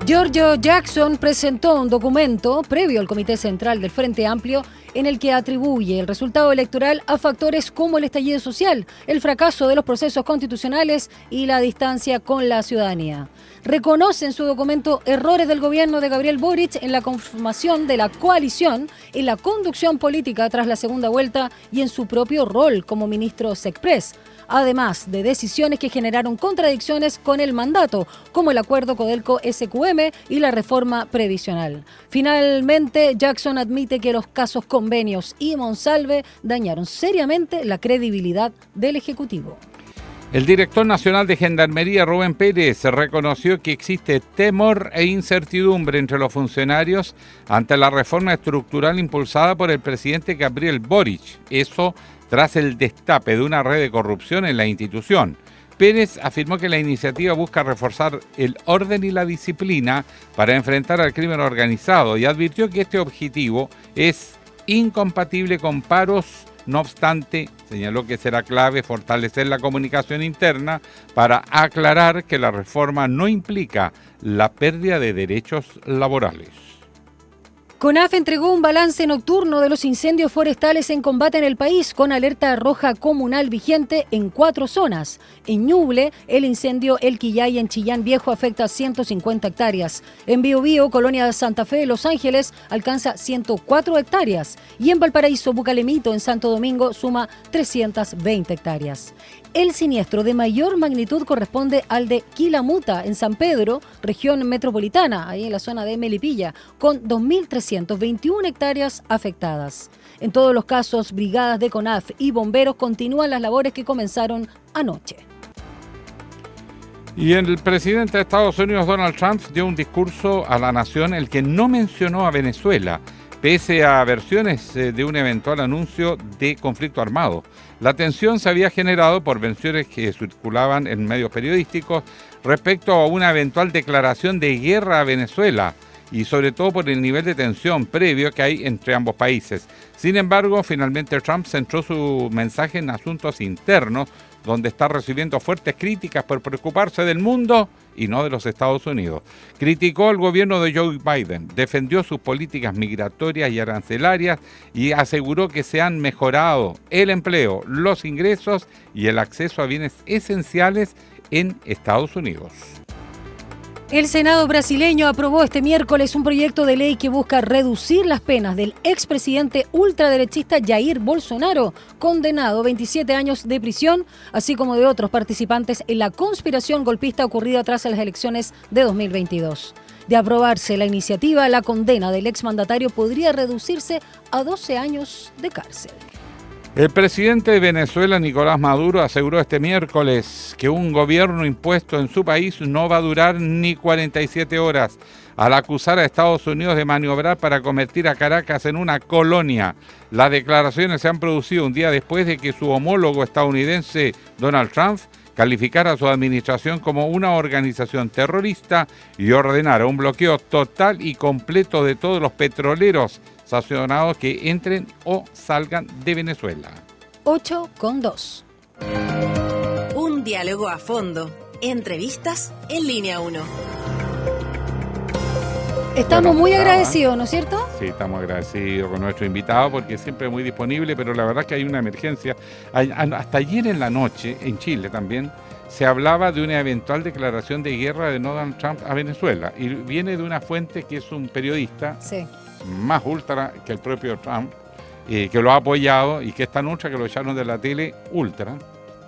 Giorgio Jackson presentó un documento previo al Comité Central del Frente Amplio en el que atribuye el resultado electoral a factores como el estallido social, el fracaso de los procesos constitucionales y la distancia con la ciudadanía. Reconoce en su documento errores del gobierno de Gabriel Boric en la conformación de la coalición, en la conducción política tras la segunda vuelta y en su propio rol como ministro Sexpress, además de decisiones que generaron contradicciones con el mandato, como el acuerdo Codelco-SQM y la reforma previsional. Finalmente, Jackson admite que los casos Convenios y Monsalve dañaron seriamente la credibilidad del Ejecutivo. El director nacional de Gendarmería, Rubén Pérez, reconoció que existe temor e incertidumbre entre los funcionarios ante la reforma estructural impulsada por el presidente Gabriel Boric. Eso tras el destape de una red de corrupción en la institución. Pérez afirmó que la iniciativa busca reforzar el orden y la disciplina para enfrentar al crimen organizado y advirtió que este objetivo es incompatible con paros. No obstante, señaló que será clave fortalecer la comunicación interna para aclarar que la reforma no implica la pérdida de derechos laborales. CONAF entregó un balance nocturno de los incendios forestales en combate en el país, con alerta roja comunal vigente en 4 zonas. En Ñuble, el incendio El Quillay en Chillán Viejo afecta 150 hectáreas. En Biobío, Colonia de Santa Fe de Los Ángeles, alcanza 104 hectáreas. Y en Valparaíso, Bucalemito, en Santo Domingo, suma 320 hectáreas. El siniestro de mayor magnitud corresponde al de Quilamuta, en San Pedro, región metropolitana, ahí en la zona de Melipilla, con 2.321 hectáreas afectadas. En todos los casos, brigadas de CONAF y bomberos continúan las labores que comenzaron anoche. Y el presidente de Estados Unidos, Donald Trump, dio un discurso a la nación, el que no mencionó a Venezuela, pese a versiones de un eventual anuncio de conflicto armado. La tensión se había generado por versiones que circulaban en medios periodísticos respecto a una eventual declaración de guerra a Venezuela y sobre todo por el nivel de tensión previo que hay entre ambos países. Sin embargo, finalmente Trump centró su mensaje en asuntos internos, donde está recibiendo fuertes críticas por preocuparse del mundo y no de los Estados Unidos. Criticó al gobierno de Joe Biden, defendió sus políticas migratorias y arancelarias y aseguró que se han mejorado el empleo, los ingresos y el acceso a bienes esenciales en Estados Unidos. El Senado brasileño aprobó este miércoles un proyecto de ley que busca reducir las penas del expresidente ultraderechista Jair Bolsonaro, condenado a 27 años de prisión, así como de otros participantes en la conspiración golpista ocurrida tras las elecciones de 2022. De aprobarse la iniciativa, la condena del exmandatario podría reducirse a 12 años de cárcel. El presidente de Venezuela, Nicolás Maduro, aseguró este miércoles que un gobierno impuesto en su país no va a durar ni 47 horas, al acusar a Estados Unidos de maniobrar para convertir a Caracas en una colonia. Las declaraciones se han producido un día después de que su homólogo estadounidense, Donald Trump, calificara a su administración como una organización terrorista y ordenara un bloqueo total y completo de todos los petroleros sancionados que entren o salgan de Venezuela. 8:2. Un diálogo a fondo. Entrevistas en Línea 1. Estamos muy agradecidos, ¿no es cierto? Sí, estamos agradecidos con nuestro invitado porque siempre es muy disponible, pero la verdad es que hay una emergencia. Hasta ayer en la noche, en Chile también, se hablaba de una eventual declaración de guerra de Donald Trump a Venezuela. Y viene de una fuente que es un periodista más ultra que el propio Trump, que lo ha apoyado y que es tan ultra que lo echaron de la tele ultra,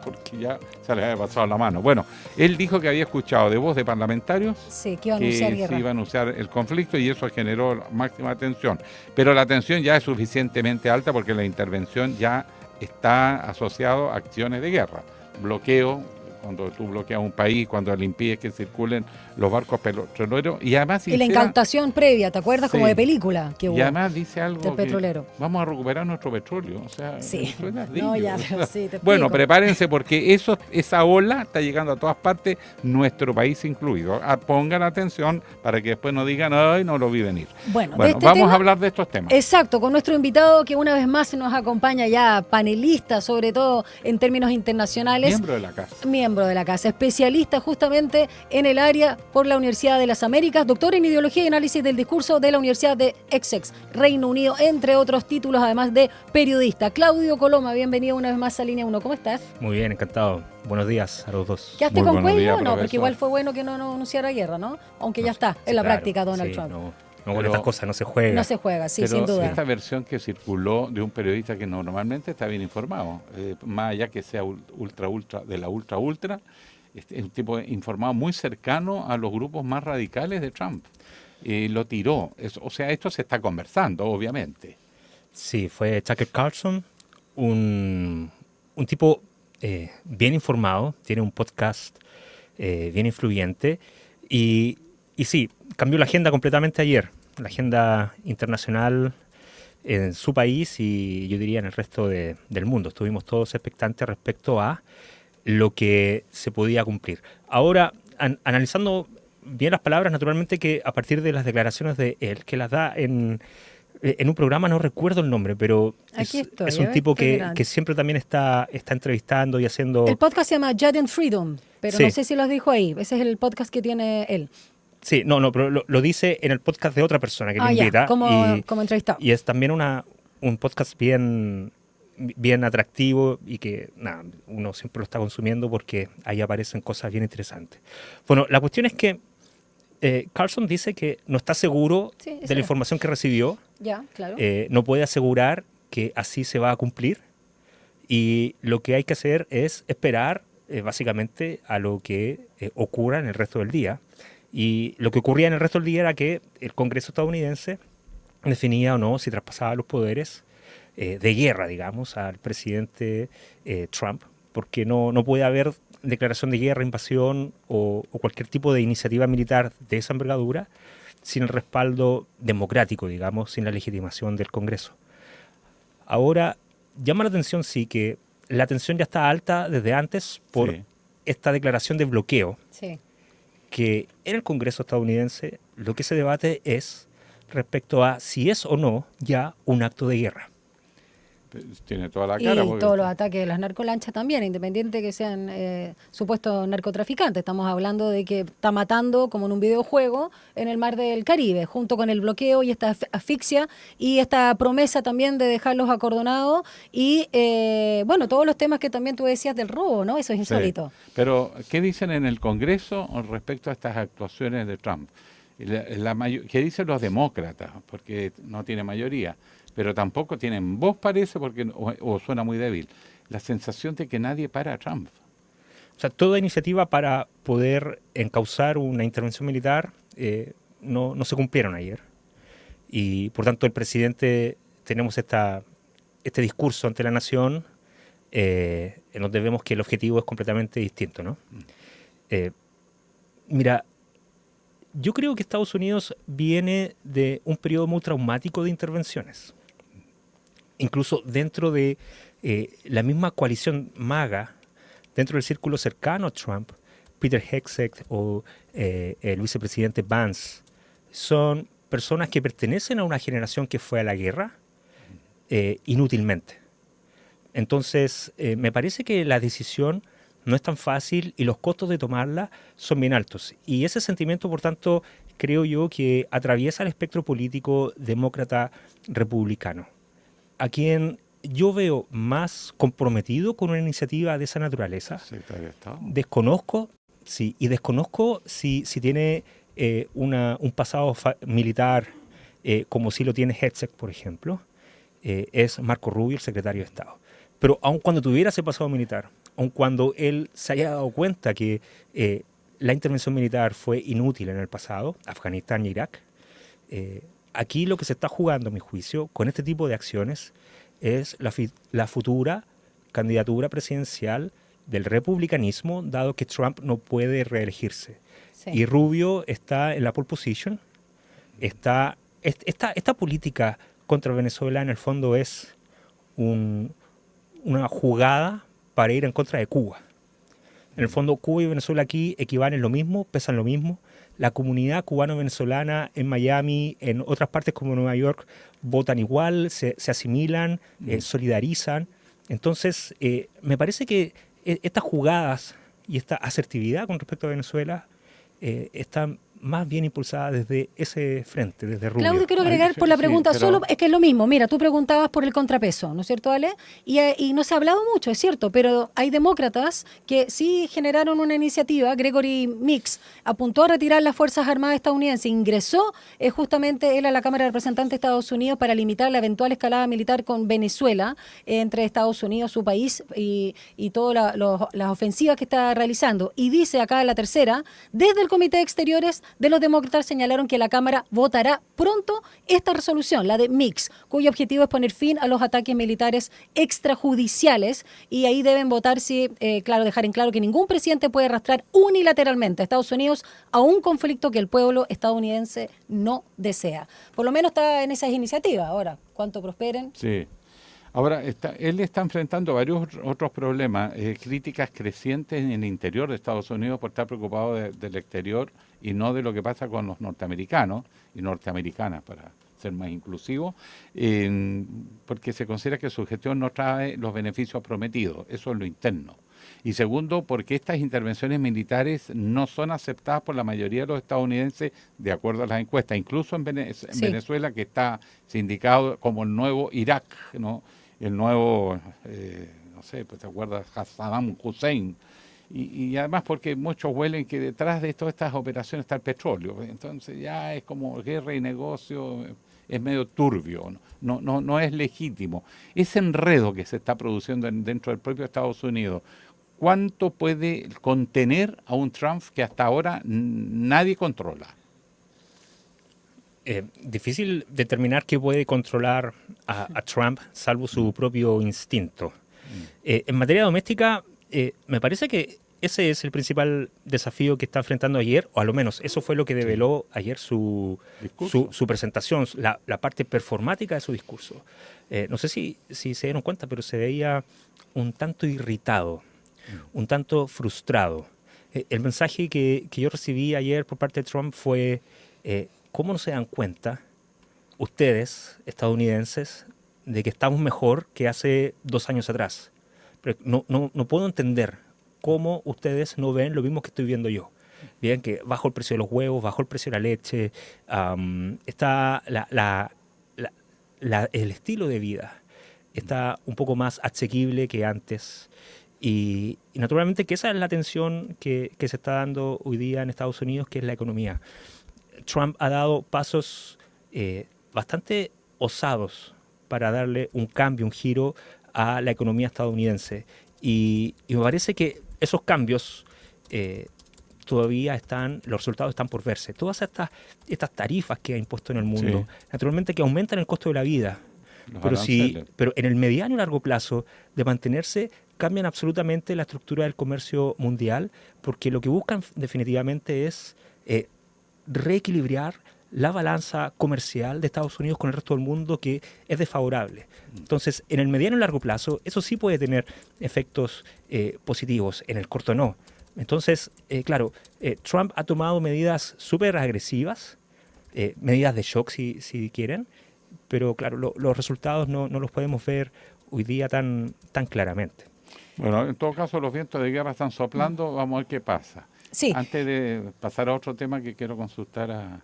porque ya se les había pasado la mano. Bueno, él dijo que había escuchado de voz de parlamentarios que iba a anunciar guerra. Se iba a anunciar el conflicto y eso generó máxima tensión. Pero la tensión ya es suficientemente alta porque la intervención ya está asociado a acciones de guerra. Bloqueo, cuando tú bloqueas un país, cuando le impides que circulen los barcos petroleros. Y además y la incautación previa, ¿te acuerdas? Como de película que hubo. Y además dice algo del petrolero. Vamos a recuperar nuestro petróleo. O sea, no, ya, pero sí, te bueno, explico. prepárense porque esa ola está llegando a todas partes, nuestro país incluido. Pongan atención para que después no digan, ay, no lo vi venir. Bueno, vamos a hablar de estos temas. Exacto, con nuestro invitado que una vez más nos acompaña ya, panelista, sobre todo en términos internacionales. Miembro de la casa. Miembro de la casa, especialista justamente en el área por la Universidad de las Américas, doctor en Ideología y Análisis del Discurso de la Universidad de Essex, Reino Unido, entre otros títulos, además de periodista. Claudio Coloma, bienvenido una vez más a Línea 1. ¿Cómo estás? Muy bien, encantado. Buenos días a los dos. ¿Quedaste con cuello? No, porque igual fue bueno que no anunciara guerra, ¿no? Aunque ya está en la práctica Donald Trump. No, con estas cosas no se juega. No se juega, sí, pero sin duda. Esta versión que circuló de un periodista que normalmente está bien informado, más allá que sea ultra, de la ultra, es un tipo informado muy cercano a los grupos más radicales de Trump. Lo tiró. O sea, esto se está conversando, obviamente. Sí, fue Tucker Carlson, un tipo bien informado, tiene un podcast bien influyente y sí, cambió la agenda completamente ayer, la agenda internacional en su país y yo diría en el resto del mundo. Estuvimos todos expectantes respecto a lo que se podía cumplir. Ahora, analizando bien las palabras, naturalmente que a partir de las declaraciones de él, que las da en un programa, no recuerdo el nombre, pero es un tipo que siempre también está entrevistando y haciendo... El podcast se llama Judge and Freedom, pero no sé si lo dijo ahí. Ese es el podcast que tiene él. Sí, no, pero lo dice en el podcast de otra persona que lo invita. Como entrevistado. Y es también un podcast bien atractivo y que uno siempre lo está consumiendo porque ahí aparecen cosas bien interesantes. Bueno, la cuestión es que Carlson dice que no está seguro de la información que recibió. Ya, claro. No puede asegurar que así se va a cumplir y lo que hay que hacer es esperar básicamente a lo que ocurra en el resto del día. Y lo que ocurría en el resto del día era que el Congreso estadounidense definía o no si traspasaba los poderes de guerra, digamos, al presidente Trump, porque no puede haber declaración de guerra, invasión o cualquier tipo de iniciativa militar de esa envergadura sin el respaldo democrático, digamos, sin la legitimación del Congreso. Ahora, llama la atención, sí, que la tensión ya está alta desde antes por esta declaración de bloqueo, que en el Congreso estadounidense lo que se debate es respecto a si es o no ya un acto de guerra. Tiene toda la cara. Y todos los ataques de las narcolanchas también, independiente que sean supuestos narcotraficantes. Estamos hablando de que está matando, como en un videojuego, en el mar del Caribe, junto con el bloqueo y esta asfixia y esta promesa también de dejarlos acordonados y, todos los temas que también tú decías del robo, ¿no? Eso es insólito. Sí. Pero, ¿qué dicen en el Congreso respecto a estas actuaciones de Trump? ¿Qué dicen los demócratas? Porque no tiene mayoría. Pero tampoco tienen voz, parece, porque o suena muy débil. La sensación de que nadie para a Trump. O sea, toda iniciativa para poder encauzar una intervención militar no se cumplieron ayer. Y, por tanto, el presidente, tenemos este discurso ante la nación en donde vemos que el objetivo es completamente distinto, ¿no? Mira, yo creo que Estados Unidos viene de un periodo muy traumático de intervenciones. Incluso dentro de la misma coalición MAGA, dentro del círculo cercano a Trump, Peter Hegseth o el vicepresidente Vance, son personas que pertenecen a una generación que fue a la guerra inútilmente. Entonces, me parece que la decisión no es tan fácil y los costos de tomarla son bien altos. Y ese sentimiento, por tanto, creo yo que atraviesa el espectro político demócrata-republicano. A quien yo veo más comprometido con una iniciativa de esa naturaleza, desconozco si tiene un pasado militar como si lo tiene Hegseth, por ejemplo, es Marco Rubio, el secretario de Estado. Pero aun cuando tuviera ese pasado militar, aun cuando él se haya dado cuenta que la intervención militar fue inútil en el pasado, Afganistán y Irak, aquí lo que se está jugando, a mi juicio, con este tipo de acciones es la futura candidatura presidencial del republicanismo, dado que Trump no puede reelegirse. Sí. Y Rubio está en la pole position. Esta política contra Venezuela, en el fondo, es una jugada para ir en contra de Cuba. En el fondo, Cuba y Venezuela aquí equivalen lo mismo, pesan lo mismo. La comunidad cubano-venezolana en Miami, en otras partes como Nueva York, votan igual, se asimilan, solidarizan. Entonces, me parece que estas jugadas y esta asertividad con respecto a Venezuela están más bien impulsadas desde ese frente, desde Rubio. Claudio, quiero agregar por la pregunta, solo es que es lo mismo. Mira, tú preguntabas por el contrapeso, ¿no es cierto, Ale? Y no se ha hablado mucho, es cierto, pero hay demócratas que sí generaron una iniciativa. Gregory Meeks apuntó a retirar las Fuerzas Armadas estadounidenses, ingresó justamente él a la Cámara de Representantes de Estados Unidos para limitar la eventual escalada militar con Venezuela entre Estados Unidos, su país, y todas las ofensivas que está realizando. Y dice acá la tercera, desde el Comité de Exteriores de los demócratas señalaron que la Cámara votará pronto esta resolución, la de Meeks, cuyo objetivo es poner fin a los ataques militares extrajudiciales, y ahí deben votar dejar en claro que ningún presidente puede arrastrar unilateralmente a Estados Unidos a un conflicto que el pueblo estadounidense no desea. Por lo menos está en esas iniciativas. Ahora, ¿cuánto prosperen? Sí. Ahora, él está enfrentando varios otros problemas, críticas crecientes en el interior de Estados Unidos por estar preocupado del exterior y no de lo que pasa con los norteamericanos y norteamericanas, para ser más inclusivo, porque se considera que su gestión no trae los beneficios prometidos, eso es lo interno. Y segundo, porque estas intervenciones militares no son aceptadas por la mayoría de los estadounidenses de acuerdo a las encuestas, incluso en Venezuela, que está indicado como el nuevo Irak, ¿no? El nuevo, no sé, pues te acuerdas, Saddam Hussein. Y además porque muchos huelen que detrás de todas estas operaciones está el petróleo. Entonces ya es como guerra y negocio, es medio turbio, no es legítimo. Ese enredo que se está produciendo dentro del propio Estados Unidos, ¿cuánto puede contener a un Trump que hasta ahora nadie controla? Difícil determinar qué puede controlar a Trump, salvo su propio instinto. En materia doméstica, me parece que ese es el principal desafío que está enfrentando ayer, o a lo menos eso fue lo que develó ayer su presentación, la parte performática de su discurso. No sé si se dieron cuenta, pero se veía un tanto irritado, un tanto frustrado. El mensaje que yo recibí ayer por parte de Trump fue, ¿cómo no se dan cuenta ustedes, estadounidenses, de que estamos mejor que hace 2 años atrás? Pero no puedo entender cómo ustedes no ven lo mismo que estoy viendo yo. Bien, que bajó el precio de los huevos, bajó el precio de la leche, está el estilo de vida está un poco más asequible que antes. Y naturalmente que esa es la tensión que se está dando hoy día en Estados Unidos, que es la economía. Trump ha dado pasos bastante osados para darle un cambio, un giro a la economía estadounidense. Y me parece que esos cambios todavía los resultados están por verse. Todas estas tarifas que ha impuesto en el mundo, naturalmente que aumentan el costo de la vida, pero en el mediano y largo plazo, de mantenerse, cambian absolutamente la estructura del comercio mundial, porque lo que buscan definitivamente es reequilibrar la balanza comercial de Estados Unidos con el resto del mundo, que es desfavorable. Entonces, en el mediano y largo plazo, eso sí puede tener efectos positivos, en el corto no. Entonces, claro, Trump ha tomado medidas súper agresivas, medidas de shock si quieren, pero claro, los resultados no los podemos ver hoy día tan claramente. Bueno, en todo caso, los vientos de guerra están soplando, vamos a ver qué pasa. Sí. Antes de pasar a otro tema que quiero consultar a...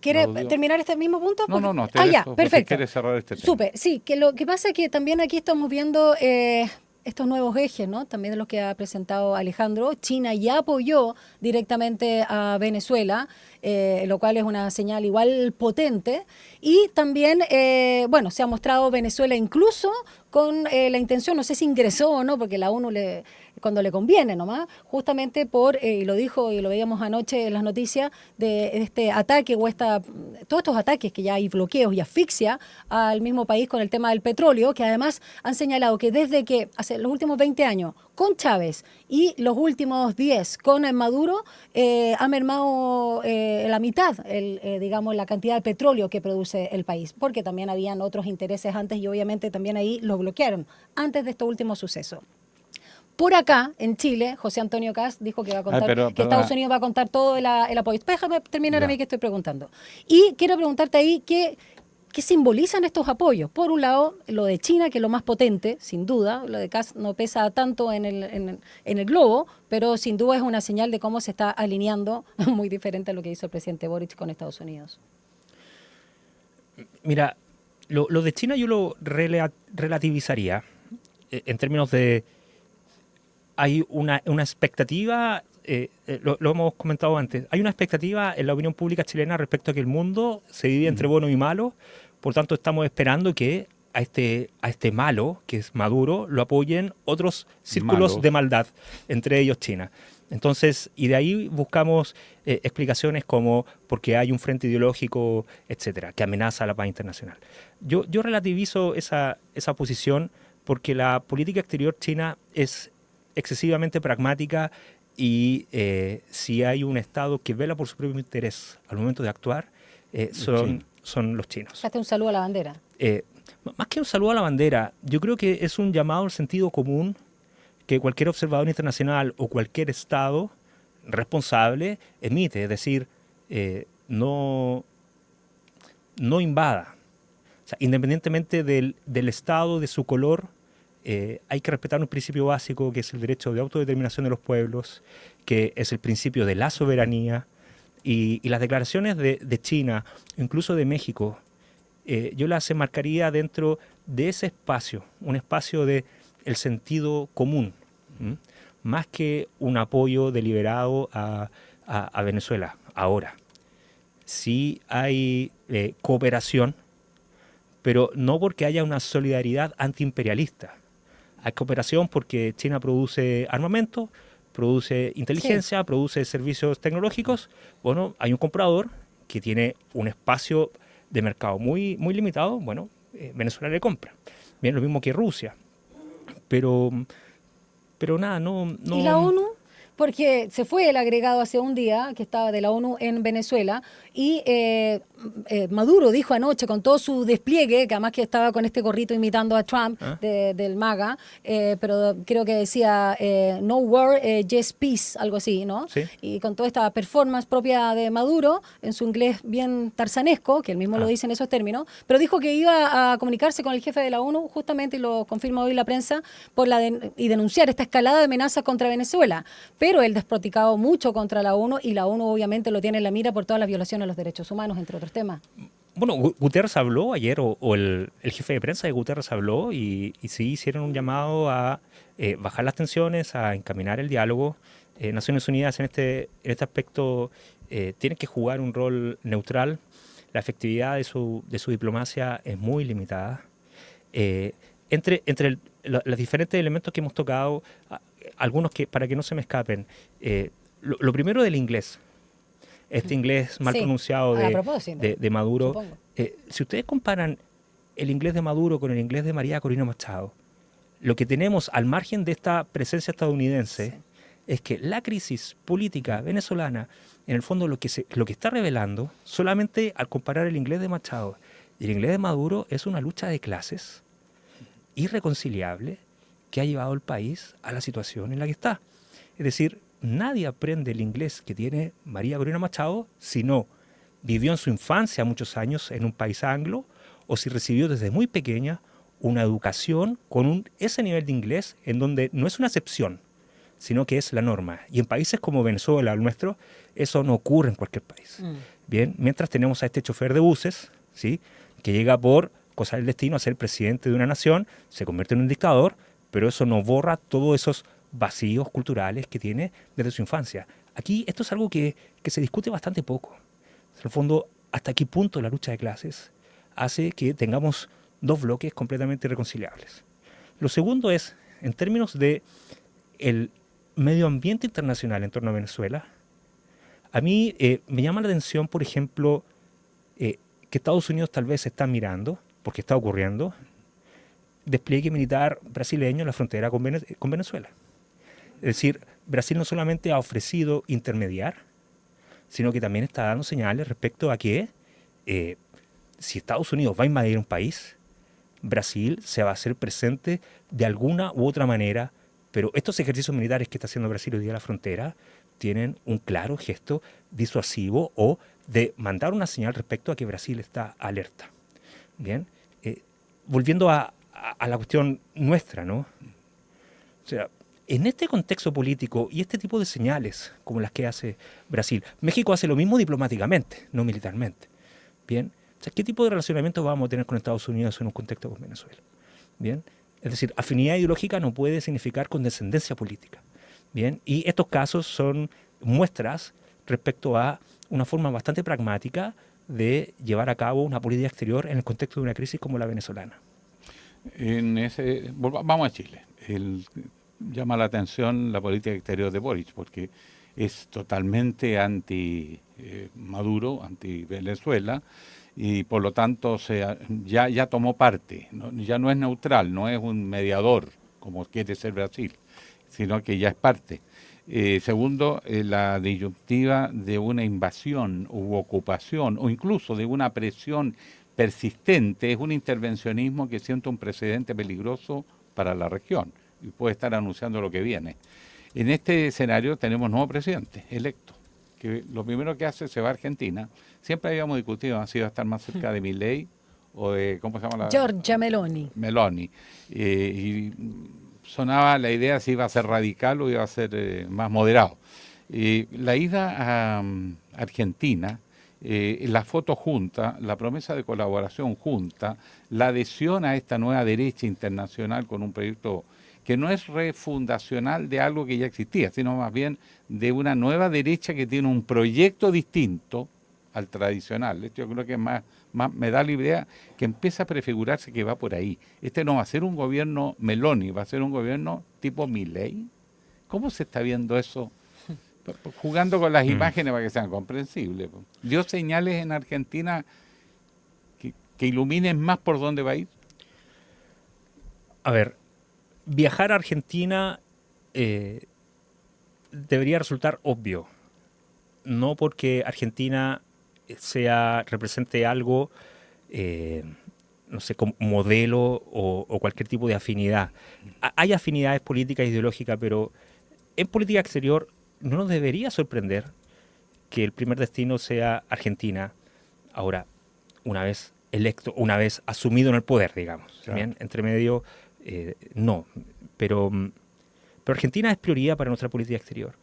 ¿Quiere terminar este mismo punto? No. Ya, perfecto. ¿Quiere cerrar este tema? Súper, sí, que lo que pasa es que también aquí estamos viendo estos nuevos ejes, ¿no? También de los que ha presentado Alejandro. China ya apoyó directamente a Venezuela, lo cual es una señal igual potente. Y también, se ha mostrado Venezuela incluso con la intención, no sé si ingresó o no, porque la ONU cuando le conviene nomás, justamente y lo dijo y lo veíamos anoche en las noticias, de este ataque todos estos ataques que ya hay bloqueos y asfixia al mismo país con el tema del petróleo, que además han señalado que desde que hace los últimos 20 años con Chávez y los últimos 10 con Maduro, ha mermado la mitad, digamos, la cantidad de petróleo que produce el país, porque también habían otros intereses antes y obviamente también ahí lo bloquearon antes de estos últimos sucesos. Por acá, en Chile, José Antonio Kast dijo que va a contar, que Estados Unidos va a contar todo el apoyo. Déjame terminar a mí que estoy preguntando. Y quiero preguntarte ahí qué simbolizan estos apoyos. Por un lado, lo de China, que es lo más potente, sin duda. Lo de Kast no pesa tanto en el globo, pero sin duda es una señal de cómo se está alineando, muy diferente a lo que hizo el presidente Boric con Estados Unidos. Mira, lo de China yo lo relativizaría en términos de... Hay una expectativa, lo hemos comentado antes, hay una expectativa en la opinión pública chilena respecto a que el mundo se divide entre bueno y malo, por tanto estamos esperando que a este malo, que es Maduro, lo apoyen otros círculos de maldad, entre ellos China. Entonces, y de ahí buscamos explicaciones como porque hay un frente ideológico, etcétera, que amenaza a la paz internacional. Yo relativizo esa posición porque la política exterior china es excesivamente pragmática y si hay un Estado que vela por su propio interés al momento de actuar, son los chinos. Hazte un saludo a la bandera. Más que un saludo a la bandera, yo creo que es un llamado al sentido común que cualquier observador internacional o cualquier Estado responsable emite, es decir, no invada, O sea, independientemente del estado, de su color, hay que respetar un principio básico que es el derecho de autodeterminación de los pueblos, que es el principio de la soberanía, y las declaraciones de China, incluso de México, yo las enmarcaría dentro de ese espacio, un espacio de el sentido común, más que un apoyo deliberado a Venezuela. Ahora, sí hay cooperación, pero no porque haya una solidaridad antiimperialista. Hay cooperación porque China produce armamento, produce inteligencia, produce servicios tecnológicos. Bueno, hay un comprador que tiene un espacio de mercado muy, muy limitado. Bueno, Venezuela le compra. Bien, lo mismo que Rusia. Pero nada, no... ¿Y la ONU? Porque se fue el agregado hace un día, que estaba de la ONU en Venezuela, y Maduro dijo anoche con todo su despliegue, que además que estaba con este gorrito imitando a Trump del MAGA, pero creo que decía no war, just peace, algo así, ¿no? Sí. Y con toda esta performance propia de Maduro, en su inglés bien tarzanesco, que él mismo lo dice en esos términos, pero dijo que iba a comunicarse con el jefe de la ONU, justamente, y lo confirma hoy la prensa, y denunciar esta escalada de amenazas contra Venezuela. Pero él desproticado mucho contra la ONU, y la ONU obviamente lo tiene en la mira por todas las violaciones a los derechos humanos, entre otros temas. Bueno, Guterres habló ayer, o el jefe de prensa de Guterres habló, y sí hicieron un llamado a bajar las tensiones, a encaminar el diálogo. Naciones Unidas en este aspecto tiene que jugar un rol neutral. La efectividad de su diplomacia es muy limitada. Entre los diferentes elementos que hemos tocado, algunos que, para que no se me escapen, lo primero del inglés, inglés mal pronunciado de Maduro. Si ustedes comparan el inglés de Maduro con el inglés de María Corina Machado, lo que tenemos al margen de esta presencia estadounidense es que la crisis política venezolana, en el fondo lo que está revelando, solamente al comparar el inglés de Machado y el inglés de Maduro, es una lucha de clases irreconciliable que ha llevado al país a la situación en la que está. Es decir, nadie aprende el inglés que tiene María Corina Machado si no vivió en su infancia muchos años en un país anglo, o si recibió desde muy pequeña una educación con ese nivel de inglés en donde no es una excepción, sino que es la norma. Y en países como Venezuela, el nuestro, eso no ocurre en cualquier país. Bien, mientras tenemos a este chofer de buses, ¿sí?, que llega por cosa del destino a ser presidente de una nación, se convierte en un dictador, pero eso no borra todos esos vacíos culturales que tiene desde su infancia. Aquí esto es algo que se discute bastante poco. En el fondo, hasta qué punto la lucha de clases hace que tengamos dos bloques completamente irreconciliables. Lo segundo es, en términos de el medio ambiente internacional en torno a Venezuela, a mí me llama la atención, por ejemplo, que Estados Unidos tal vez está mirando, porque está ocurriendo, despliegue militar brasileño en la frontera con Venezuela. Es decir, Brasil no solamente ha ofrecido intermediar, sino que también está dando señales respecto a que si Estados Unidos va a invadir un país, Brasil se va a hacer presente de alguna u otra manera, pero estos ejercicios militares que está haciendo Brasil hoy día a la frontera tienen un claro gesto disuasivo o de mandar una señal respecto a que Brasil está alerta. Bien, volviendo a la cuestión nuestra, ¿no? O sea, en este contexto político y este tipo de señales como las que hace Brasil, México hace lo mismo diplomáticamente, no militarmente. Bien, o sea, ¿qué tipo de relacionamiento vamos a tener con Estados Unidos en un contexto con Venezuela? Bien, es decir, afinidad ideológica no puede significar condescendencia política. Bien, y estos casos son muestras respecto a una forma bastante pragmática de llevar a cabo una política exterior en el contexto de una crisis como la venezolana. Vamos a Chile. Llama la atención la política exterior de Boric, porque es totalmente anti-Maduro, anti-Venezuela, y por lo tanto ya tomó parte, ¿no? Ya no es neutral, no es un mediador, como quiere ser Brasil, sino que ya es parte. Segundo, la disyuntiva de una invasión u ocupación, o incluso de una presión persistente, es un intervencionismo que siente un precedente peligroso para la región y puede estar anunciando lo que viene. En este escenario tenemos nuevo presidente electo, que lo primero que hace se va a Argentina. Siempre habíamos discutido si iba a estar más cerca de Milei o de, ¿cómo se llama? Giorgia Meloni. Meloni. Y sonaba la idea si iba a ser radical o iba a ser más moderado. La ida a Argentina, la foto junta, la promesa de colaboración junta, la adhesión a esta nueva derecha internacional con un proyecto que no es refundacional de algo que ya existía, sino más bien de una nueva derecha que tiene un proyecto distinto al tradicional. Esto yo creo que más me da la idea que empieza a prefigurarse que va por ahí. Este no va a ser un gobierno Meloni, va a ser un gobierno tipo Milei. ¿Cómo se está viendo eso? Jugando con las imágenes para que sean comprensibles. ¿Dio señales en Argentina que iluminen más por dónde va a ir? A ver, viajar a Argentina debería resultar obvio. No porque Argentina represente algo, no sé, como modelo o cualquier tipo de afinidad. Hay afinidades políticas e ideológicas, pero en política exterior no nos debería sorprender que el primer destino sea Argentina. Ahora, una vez electo, una vez asumido en el poder, digamos. Claro. Bien, entre medio, no. Pero Argentina es prioridad para nuestra política exterior.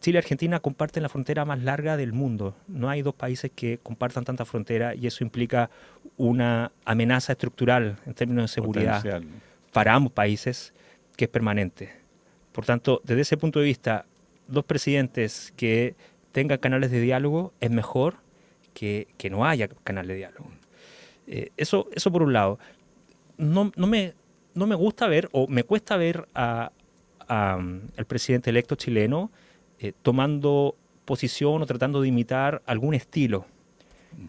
Chile y Argentina comparten la frontera más larga del mundo. No hay dos países que compartan tanta frontera y eso implica una amenaza estructural en términos de seguridad para ambos países que es permanente. Por tanto, desde ese punto de vista, dos presidentes que tengan canales de diálogo es mejor que no haya canal de diálogo. Eso por un lado. No me gusta ver, o me cuesta ver al presidente electo chileno tomando posición o tratando de imitar algún estilo.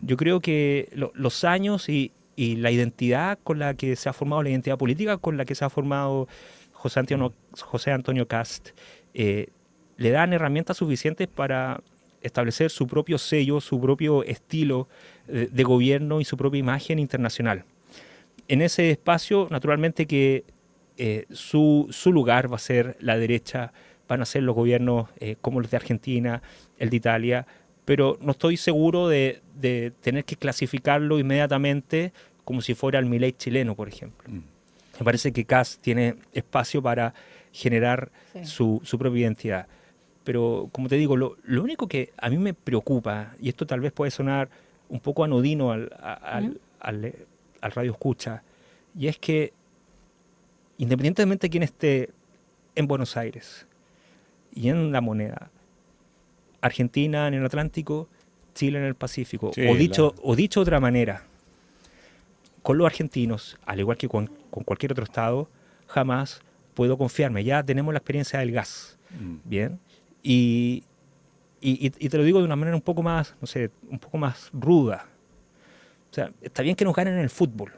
Yo creo que los años y la identidad con la que se ha formado, la identidad política con la que se ha formado José Antonio Kast, le dan herramientas suficientes para establecer su propio sello, su propio estilo de gobierno y su propia imagen internacional. En ese espacio, naturalmente que su lugar va a ser la derecha, van a ser los gobiernos como los de Argentina, el de Italia, pero no estoy seguro de tener que clasificarlo inmediatamente como si fuera el Milei chileno, por ejemplo. Me parece que Kast tiene espacio para generar su propia identidad. Pero, como te digo, lo único que a mí me preocupa, y esto tal vez puede sonar un poco anodino al radio escucha, y es que, independientemente de quién esté en Buenos Aires y en La Moneda, Argentina en el Atlántico, Chile en el Pacífico, o dicho de otra manera, con los argentinos, al igual que con cualquier otro estado, jamás puedo confiarme. Ya tenemos la experiencia del gas, ¿bien? Y te lo digo de una manera un poco más, no sé, un poco más ruda. O sea, está bien que nos ganen en el fútbol.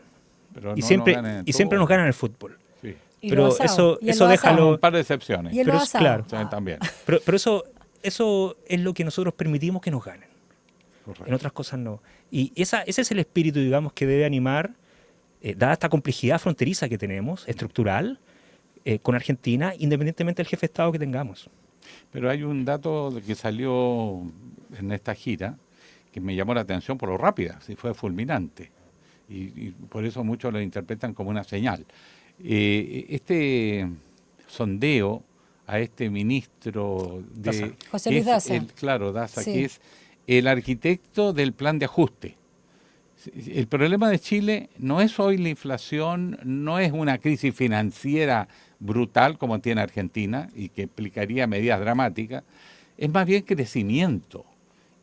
Pero y siempre nos ganan en el fútbol. Sí. Pero eso déjalo. Un par de excepciones. Y el claro. También. Pero eso es lo que nosotros permitimos que nos ganen. Correcto. En otras cosas no. Y ese es el espíritu, digamos, que debe animar, dada esta complejidad fronteriza que tenemos, estructural, con Argentina, independientemente del jefe de Estado que tengamos. Pero hay un dato que salió en esta gira que me llamó la atención por lo rápida, sí, fue fulminante. Y por eso muchos lo interpretan como una señal. Este sondeo a este ministro de José Luis Daza. Daza, que es el arquitecto del plan de ajuste. El problema de Chile no es hoy la inflación, no es una crisis financiera brutal como tiene Argentina y que implicaría medidas dramáticas, es más bien crecimiento.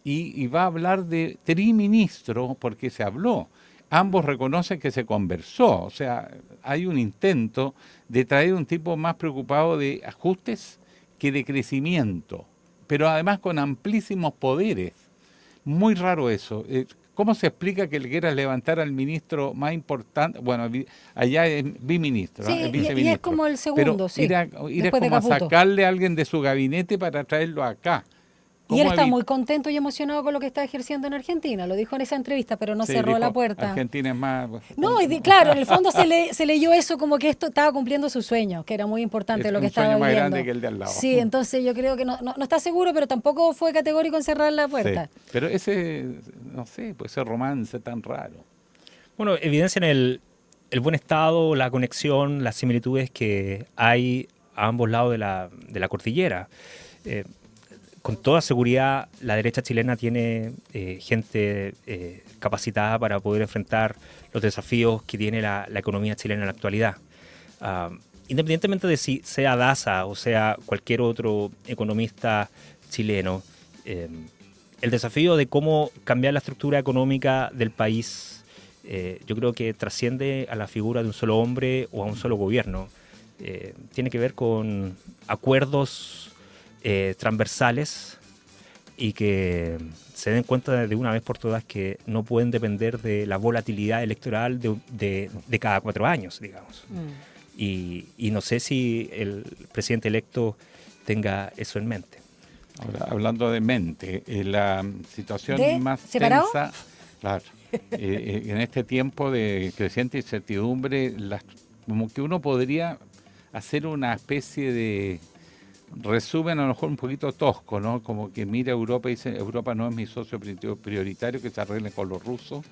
Y va a hablar de triministro porque se habló. Ambos reconocen que se conversó, o sea, hay un intento de traer un tipo más preocupado de ajustes que de crecimiento, pero además con amplísimos poderes. Muy raro eso. ¿Cómo se explica que le quieras levantar al ministro más importante? Bueno, allá es biministro, sí, ¿no? Viceministro. Y es como el segundo, pero sí. Ir como a sacarle a alguien de su gabinete para traerlo acá. Y él está muy contento y emocionado con lo que está ejerciendo en Argentina. Lo dijo en esa entrevista, pero no cerró la puerta. Argentina es más... No, claro, en el fondo se leyó eso como que esto estaba cumpliendo su sueño, que era muy importante lo que estaba viviendo. Es un sueño más grande que el de al lado. Sí, entonces yo creo que no está seguro, pero tampoco fue categórico en cerrar la puerta. Sí, pero ese, no sé, pues ese romance tan raro. Bueno, evidencian el buen estado, la conexión, las similitudes que hay a ambos lados de la cordillera. Con toda seguridad, la derecha chilena tiene gente capacitada para poder enfrentar los desafíos que tiene la economía chilena en la actualidad. Independientemente de si sea Daza o sea cualquier otro economista chileno, el desafío de cómo cambiar la estructura económica del país, yo creo que trasciende a la figura de un solo hombre o a un solo gobierno. Tiene que ver con acuerdos transversales y que se den cuenta de una vez por todas que no pueden depender de la volatilidad electoral de cada 4 años, digamos. Y no sé si el presidente electo tenga eso en mente. Ahora, hablando de mente, la situación más ¿separado? tensa, claro, en este tiempo de creciente incertidumbre, como que uno podría hacer una especie de resumen, a lo mejor un poquito tosco, ¿no? Como que mira Europa y dice, Europa no es mi socio prioritario, que se arregle con los rusos,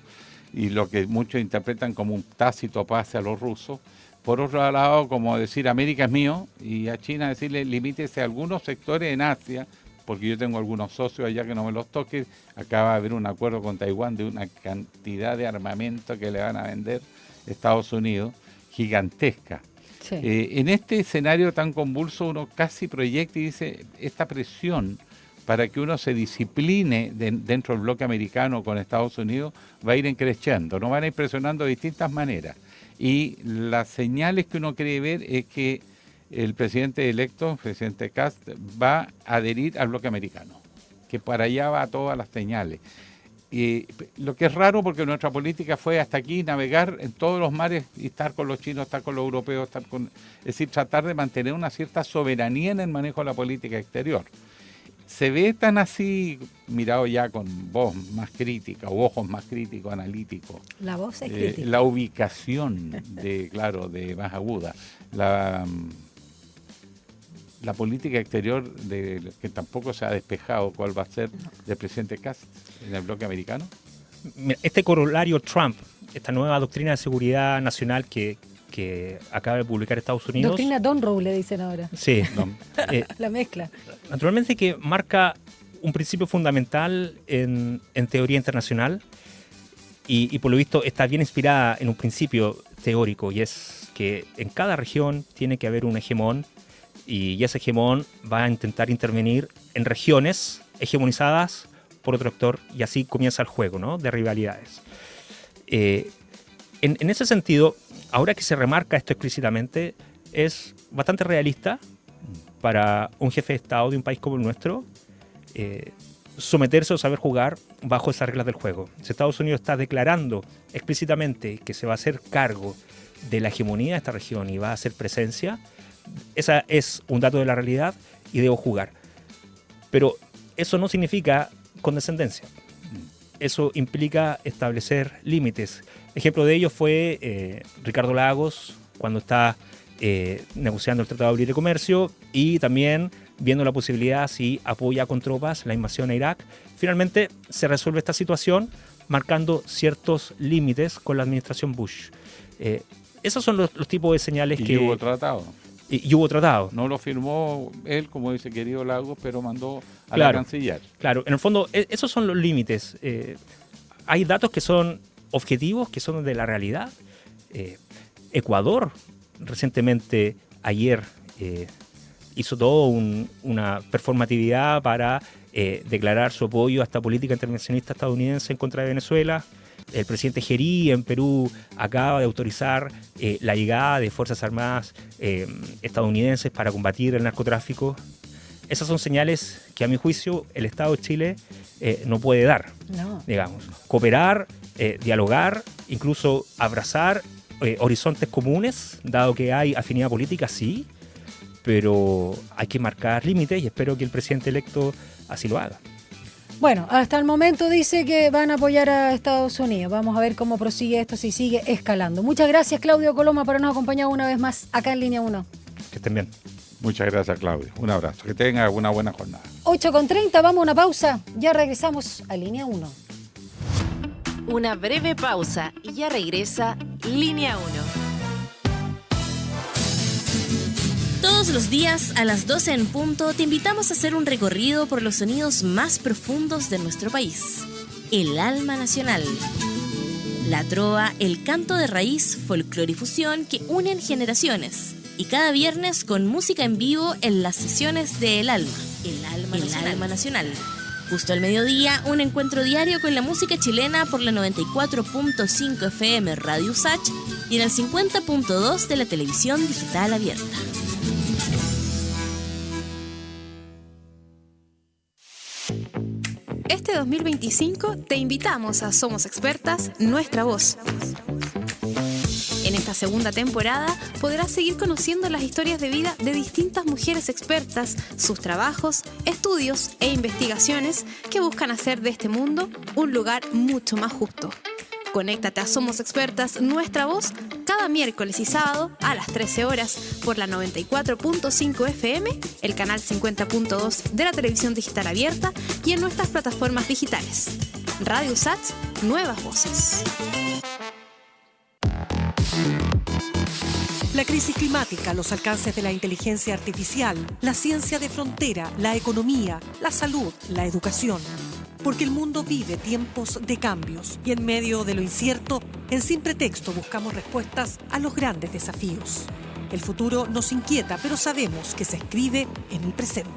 y lo que muchos interpretan como un tácito pase a los rusos. Por otro lado, como decir, América es mío, y a China decirle, limítese a algunos sectores en Asia, porque yo tengo algunos socios allá que no me los toque. Acaba de haber un acuerdo con Taiwán de una cantidad de armamento que le van a vender Estados Unidos, gigantesca. Sí. En este escenario tan convulso uno casi proyecta y dice, esta presión para que uno se discipline dentro del bloque americano con Estados Unidos va a ir creciendo, nos van a ir presionando de distintas maneras. Y las señales que uno cree ver es que el presidente electo, el presidente Kast, va a adherir al bloque americano, que para allá va todas las señales. Lo que es raro porque nuestra política fue hasta aquí navegar en todos los mares y estar con los chinos, estar con los europeos, es decir, tratar de mantener una cierta soberanía en el manejo de la política exterior. Se ve tan así, mirado ya con voz más crítica o ojos más críticos, analíticos. La voz es crítica. La ubicación de más aguda. La política exterior que tampoco se ha despejado cuál va a ser del presidente Kast en el bloque americano. Este corolario Trump, esta nueva doctrina de seguridad nacional que acaba de publicar Estados Unidos. Doctrina Donroe le dicen ahora. Sí. La mezcla. Naturalmente que marca un principio fundamental en teoría internacional y por lo visto está bien inspirada en un principio teórico, y es que en cada región tiene que haber un hegemón, y ese hegemón va a intentar intervenir en regiones hegemonizadas por otro actor, y así comienza el juego, ¿no?, de rivalidades. En ese sentido, ahora que se remarca esto explícitamente, es bastante realista para un jefe de Estado de un país como el nuestro someterse o saber jugar bajo esas reglas del juego. Si Estados Unidos está declarando explícitamente que se va a hacer cargo de la hegemonía de esta región y va a hacer presencia, esa es un dato de la realidad y debo jugar. Pero eso no significa condescendencia. Eso implica establecer límites. Ejemplo de ello fue Ricardo Lagos cuando está negociando el Tratado de Libre Comercio, y también viendo la posibilidad si apoya con tropas la invasión a Irak. Finalmente se resuelve esta situación marcando ciertos límites con la administración Bush. Esos son los tipos de señales que... Y hubo tratado. Y hubo tratado. No lo firmó él, como dice querido Lagos, pero mandó a la canciller. Claro, en el fondo esos son los límites. Hay datos que son objetivos, que son de la realidad. Ecuador recientemente, ayer, hizo todo una performatividad para declarar su apoyo a esta política intervencionista estadounidense en contra de Venezuela. El presidente Gerí en Perú acaba de autorizar la llegada de Fuerzas Armadas estadounidenses para combatir el narcotráfico. Esas son señales que, a mi juicio, el Estado de Chile no puede dar. No. Digamos, cooperar, dialogar, incluso abrazar horizontes comunes, dado que hay afinidad política, sí, pero hay que marcar límites y espero que el presidente electo así lo haga. Bueno, hasta el momento dice que van a apoyar a Estados Unidos. Vamos a ver cómo prosigue esto, si sigue escalando. Muchas gracias, Claudio Coloma, por habernos acompañado una vez más acá en Línea 1. Que estén bien. Muchas gracias, Claudio. Un abrazo. Que tengan una buena jornada. 8:30, vamos a una pausa. Ya regresamos a Línea 1. Una breve pausa y ya regresa Línea 1. Todos los días a las 12 en punto te invitamos a hacer un recorrido por los sonidos más profundos de nuestro país. El alma nacional. La trova, el canto de raíz, folclore y fusión que unen generaciones. Y cada viernes con música en vivo en las sesiones de El Alma. El Alma Nacional. Justo al mediodía, un encuentro diario con la música chilena por la 94.5 FM Radio Usach y en el 50.2 de la televisión digital abierta. Este 2025 te invitamos a Somos Expertas, Nuestra Voz. En esta segunda temporada podrás seguir conociendo las historias de vida de distintas mujeres expertas, sus trabajos, estudios e investigaciones que buscan hacer de este mundo un lugar mucho más justo. Conéctate a Somos Expertas, Nuestra Voz, cada miércoles y sábado a las 13 horas por la 94.5 FM, el canal 50.2 de la televisión digital abierta y en nuestras plataformas digitales. Radio Usach, nuevas voces. La crisis climática, los alcances de la inteligencia artificial, la ciencia de frontera, la economía, la salud, la educación. Porque el mundo vive tiempos de cambios y en medio de lo incierto, en Sin Pretexto buscamos respuestas a los grandes desafíos. El futuro nos inquieta, pero sabemos que se escribe en el presente.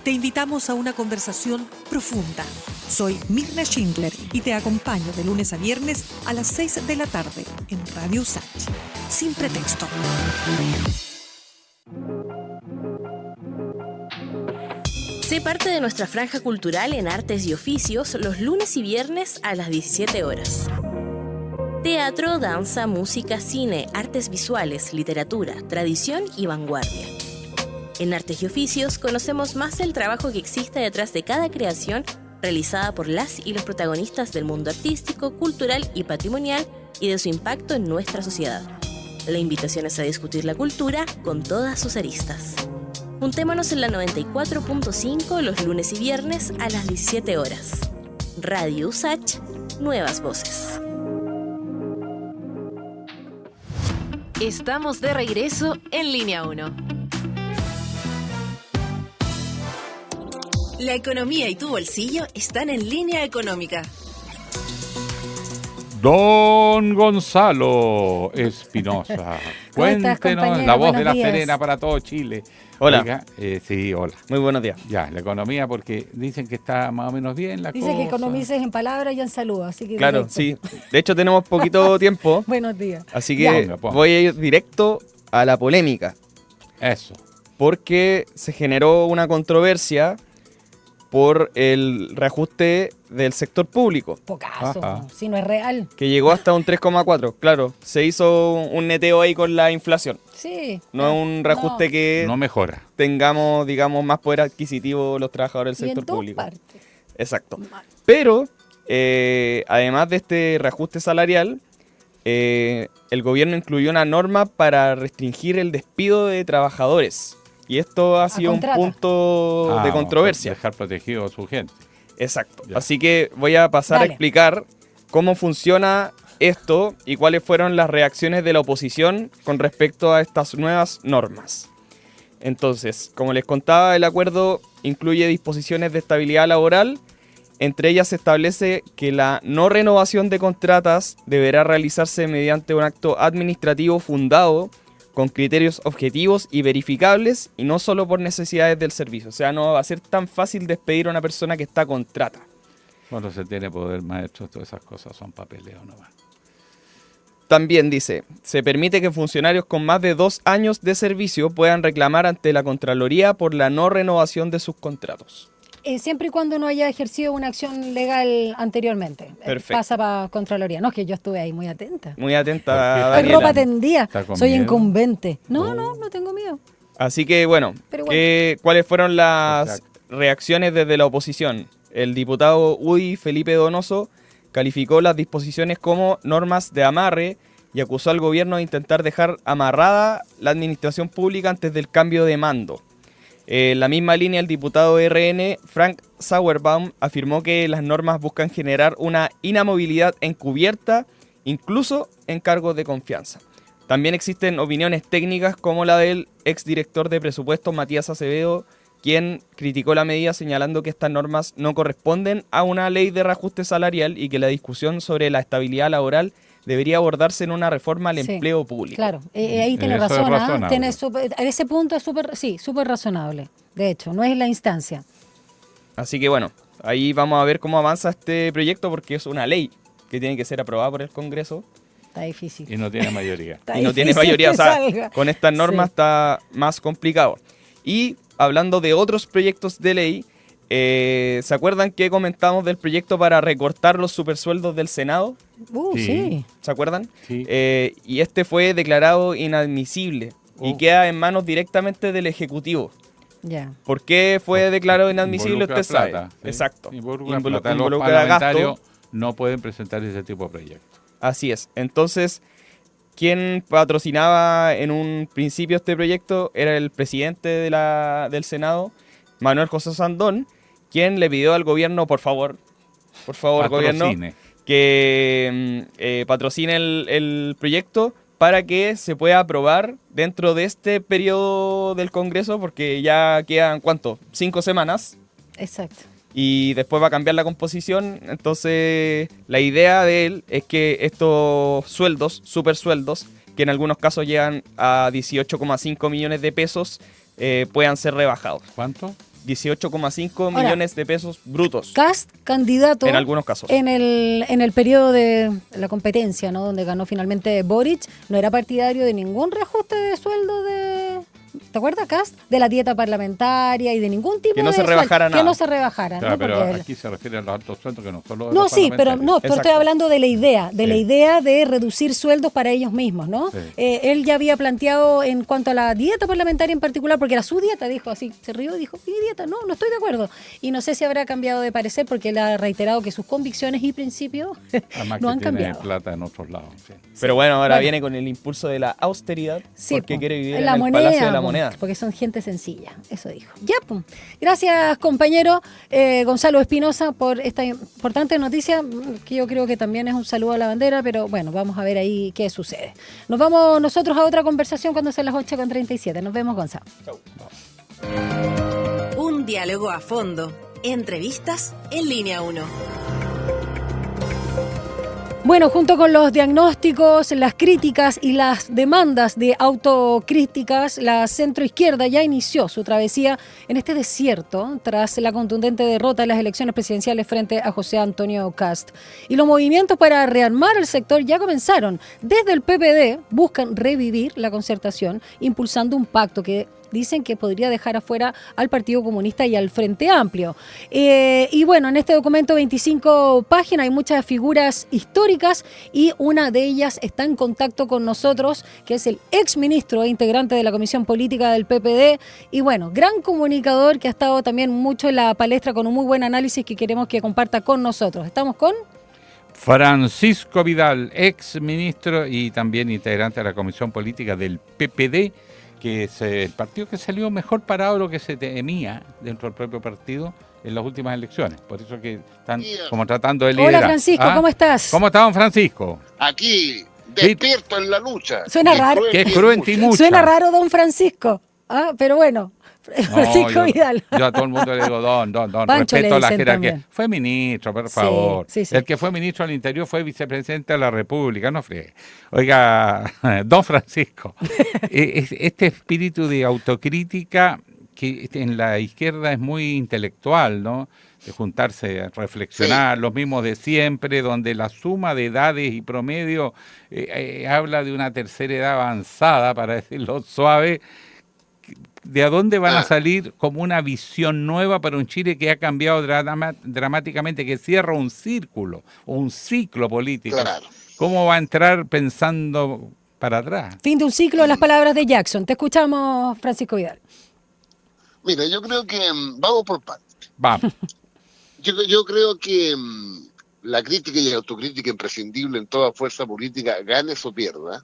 Te invitamos a una conversación profunda. Soy Mirna Schindler y te acompaño de lunes a viernes a las 6 de la tarde en Radio Usach. Sin Pretexto. Sé parte de nuestra franja cultural en artes y oficios los lunes y viernes a las 17 horas. Teatro, danza, música, cine, artes visuales, literatura, tradición y vanguardia. En artes y oficios conocemos más del trabajo que existe detrás de cada creación realizada por las y los protagonistas del mundo artístico, cultural y patrimonial y de su impacto en nuestra sociedad. La invitación es a discutir la cultura con todas sus aristas. Juntémonos en la 94.5 los lunes y viernes a las 17 horas. Radio Usach, nuevas voces. Estamos de regreso en Línea 1. La economía y tu bolsillo están en Línea Económica. Don Gonzalo Espinosa, cuéntenos, la voz de La Serena para todo Chile. Hola. Oiga, sí, hola. Muy buenos días. Ya, la economía, porque dicen que está más o menos bien la cosa. Dice que economices en palabras y en salud, así que claro, directo. sí. De hecho, tenemos poquito tiempo. Buenos días. Así que voy a ir directo a la polémica. Eso. Porque se generó una controversia por el reajuste del sector público. Pocaso, si no es real. Que llegó hasta un 3,4. Claro, se hizo un neteo ahí con la inflación. Sí. No es un reajuste que no mejora. Tengamos, digamos, más poder adquisitivo los trabajadores del sector público. Partes. Exacto. Pero, además de este reajuste salarial, el gobierno incluyó una norma para restringir el despido de trabajadores. Y esto ha sido un punto de controversia. Dejar protegido a su gente. Exacto. Ya. Así que voy a pasar a explicar cómo funciona esto y cuáles fueron las reacciones de la oposición con respecto a estas nuevas normas. Entonces, como les contaba, el acuerdo incluye disposiciones de estabilidad laboral. Entre ellas se establece que la no renovación de contratas deberá realizarse mediante un acto administrativo fundado con criterios objetivos y verificables y no solo por necesidades del servicio. O sea, no va a ser tan fácil despedir a una persona que está contrata. Cuando se tiene poder maestro, todas esas cosas son papeleo nomás. También dice, se permite que funcionarios con más de 2 años de servicio puedan reclamar ante la Contraloría por la no renovación de sus contratos. Siempre y cuando no haya ejercido una acción legal anteriormente. Perfecto. Pasa para Contraloría. No, es que yo estuve ahí muy atenta. Muy atenta, Daniela. Hay ropa tendida. Soy miedo? incumbente. No tengo miedo. Así que, bueno, ¿cuáles fueron las reacciones desde la oposición? El diputado UDI, Felipe Donoso, calificó las disposiciones como normas de amarre y acusó al gobierno de intentar dejar amarrada la administración pública antes del cambio de mando. En la misma línea, el diputado RN, Frank Sauerbaum, afirmó que las normas buscan generar una inamovilidad encubierta, incluso en cargos de confianza. También existen opiniones técnicas como la del exdirector de presupuestos Matías Acevedo, quien criticó la medida señalando que estas normas no corresponden a una ley de reajuste salarial y que la discusión sobre la estabilidad laboral debería abordarse en una reforma al empleo público. Claro, ahí tiene razón. Ese punto es súper razonable. De hecho, no es la instancia. Así que bueno, ahí vamos a ver cómo avanza este proyecto porque es una ley que tiene que ser aprobada por el Congreso. Está difícil. Y no tiene mayoría. O sea, con estas normas está más complicado. Y hablando de otros proyectos de ley, ¿se acuerdan que comentamos del proyecto para recortar los supersueldos del Senado? Sí. ¿Se acuerdan? Sí. Y este fue declarado inadmisible y queda en manos directamente del Ejecutivo. Ya. ¿Por qué fue declarado inadmisible? Usted sabe. Plata, ¿sí? Exacto. Involucra los parlamentarios no pueden presentar ese tipo de proyectos. Así es. Entonces, quien patrocinaba en un principio este proyecto era el presidente del Senado, Manuel José Sandón, quien le pidió al gobierno, por favor, gobierno, que patrocine el proyecto para que se pueda aprobar dentro de este periodo del Congreso, porque ya quedan, ¿cuánto? 5 semanas. Exacto. Y después va a cambiar la composición. Entonces, la idea de él es que estos sueldos, supersueldos, que en algunos casos llegan a 18,5 millones de pesos, puedan ser rebajados. ¿Cuánto? 18,5 millones de pesos brutos. Kast, candidato en algunos casos. En el periodo de la competencia, ¿no? Donde ganó finalmente Boric, no era partidario de ningún reajuste de sueldo ¿te acuerdas, Kast? De la dieta parlamentaria y de ningún tipo de... Que no se rebajara nada. Que no se rebajara. Claro, ¿no? pero aquí se refiere a los altos sueldos que no son los de No, los sí, pero parlamentarios. estoy hablando de la idea, la idea de reducir sueldos para ellos mismos, ¿no? Sí. Él ya había planteado en cuanto a la dieta parlamentaria en particular, porque era su dieta, dijo así, se rió y dijo, mi dieta, no estoy de acuerdo. Y no sé si habrá cambiado de parecer porque él ha reiterado que sus convicciones y principios no han cambiado. Plata en otros lados. Sí. Pero bueno, ahora viene con el impulso de la austeridad, porque quiere vivir en el Palacio de la Moneda. Porque son gente sencilla, eso dijo. Ya, pues. Gracias, compañero Gonzalo Espinosa, por esta importante noticia, que yo creo que también es un saludo a la bandera, pero bueno, vamos a ver ahí qué sucede. Nos vamos nosotros a otra conversación cuando sean las 8:37. Nos vemos, Gonzalo. Chau. Un diálogo a fondo. Entrevistas en Línea 1. Bueno, junto con los diagnósticos, las críticas y las demandas de autocríticas, la centroizquierda ya inició su travesía en este desierto tras la contundente derrota en las elecciones presidenciales frente a José Antonio Kast. Y los movimientos para rearmar el sector ya comenzaron. Desde el PPD buscan revivir la concertación, impulsando un pacto que dicen que podría dejar afuera al Partido Comunista y al Frente Amplio. Y bueno, en este documento 25 páginas hay muchas figuras históricas y una de ellas está en contacto con nosotros, que es el exministro e integrante de la Comisión Política del PPD y bueno, gran comunicador que ha estado también mucho en la palestra con un muy buen análisis que queremos que comparta con nosotros. ¿Estamos con? Francisco Vidal, exministro y también integrante de la Comisión Política del PPD, que es el partido que salió mejor parado de lo que se temía dentro del propio partido en las últimas elecciones. Por eso que están como tratando de liderar. Hola, Francisco, ¿cómo estás? ¿Cómo está, don Francisco? Aquí, despierto en la lucha. Suena raro. Que es cruente y mucha. Suena raro, don Francisco. Pero bueno. Francisco Vidal. Yo a todo el mundo le digo, don, Pancho, respeto a la jerarquía. También. Fue ministro, por favor. Sí. El que fue ministro al Interior fue vicepresidente de la República, no friegue. Oiga, don Francisco, este espíritu de autocrítica que en la izquierda es muy intelectual, ¿no? De juntarse a reflexionar, los mismos de siempre, donde la suma de edades y promedio habla de una tercera edad avanzada, para decirlo suave. ¿De a dónde van a salir como una visión nueva para un Chile que ha cambiado dramáticamente, que cierra un círculo, un ciclo político? Claro. ¿Cómo va a entrar pensando para atrás? Fin de un ciclo, las palabras de Jackson. Te escuchamos, Francisco Vidal. Mira, yo creo que vamos por partes. Vamos. Yo creo que la crítica y la autocrítica imprescindible en toda fuerza política, ganes o pierda,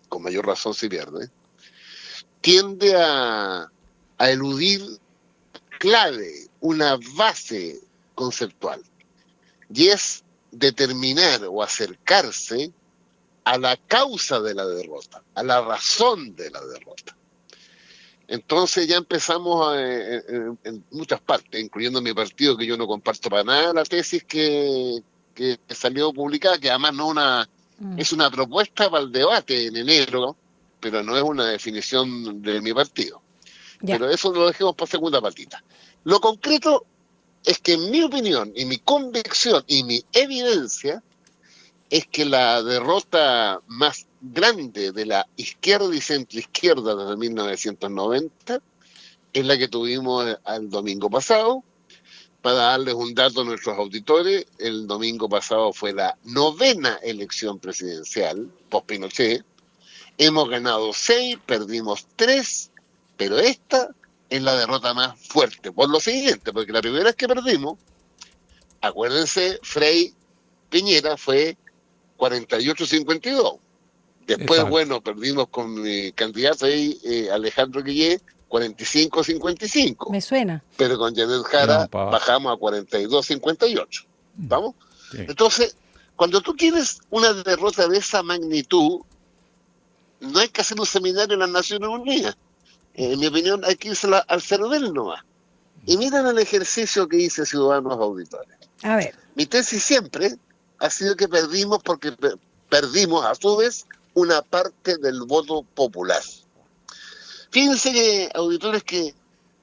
con mayor razón si pierde, tiende a a eludir clave, una base conceptual, y es determinar o acercarse a la causa de la derrota, a la razón de la derrota. Entonces ya empezamos en muchas partes, incluyendo mi partido, que yo no comparto para nada la tesis que salió publicada, que además es una propuesta para el debate en enero, pero no es una definición de mi partido. Ya. Pero eso lo dejemos para segunda patita. Lo concreto es que en mi opinión y mi convicción y mi evidencia es que la derrota más grande de la izquierda y centroizquierda desde 1990 es la que tuvimos el domingo pasado. Para darles un dato a nuestros auditores, el domingo pasado fue la 9ª elección presidencial post-Pinochet. Hemos ganado 6, perdimos 3, pero esta es la derrota más fuerte. Por lo siguiente, porque la primera vez que perdimos, acuérdense, Frei Piñera fue 48-52. Después, exacto, bueno, perdimos con mi candidato ahí, Alejandro Guillé, 45-55. Me suena. Pero con Janet Jara bajamos a 42-58. ¿Vamos? Sí. Entonces, cuando tú quieres una derrota de esa magnitud, no hay que hacer un seminario en las Naciones Unidas. En mi opinión, hay que irse al CERVEL nomás. Y miren el ejercicio que hice, ciudadanos auditores. A ver. Mi tesis siempre ha sido que perdimos porque perdimos, a su vez, una parte del voto popular. Fíjense, que, auditores, que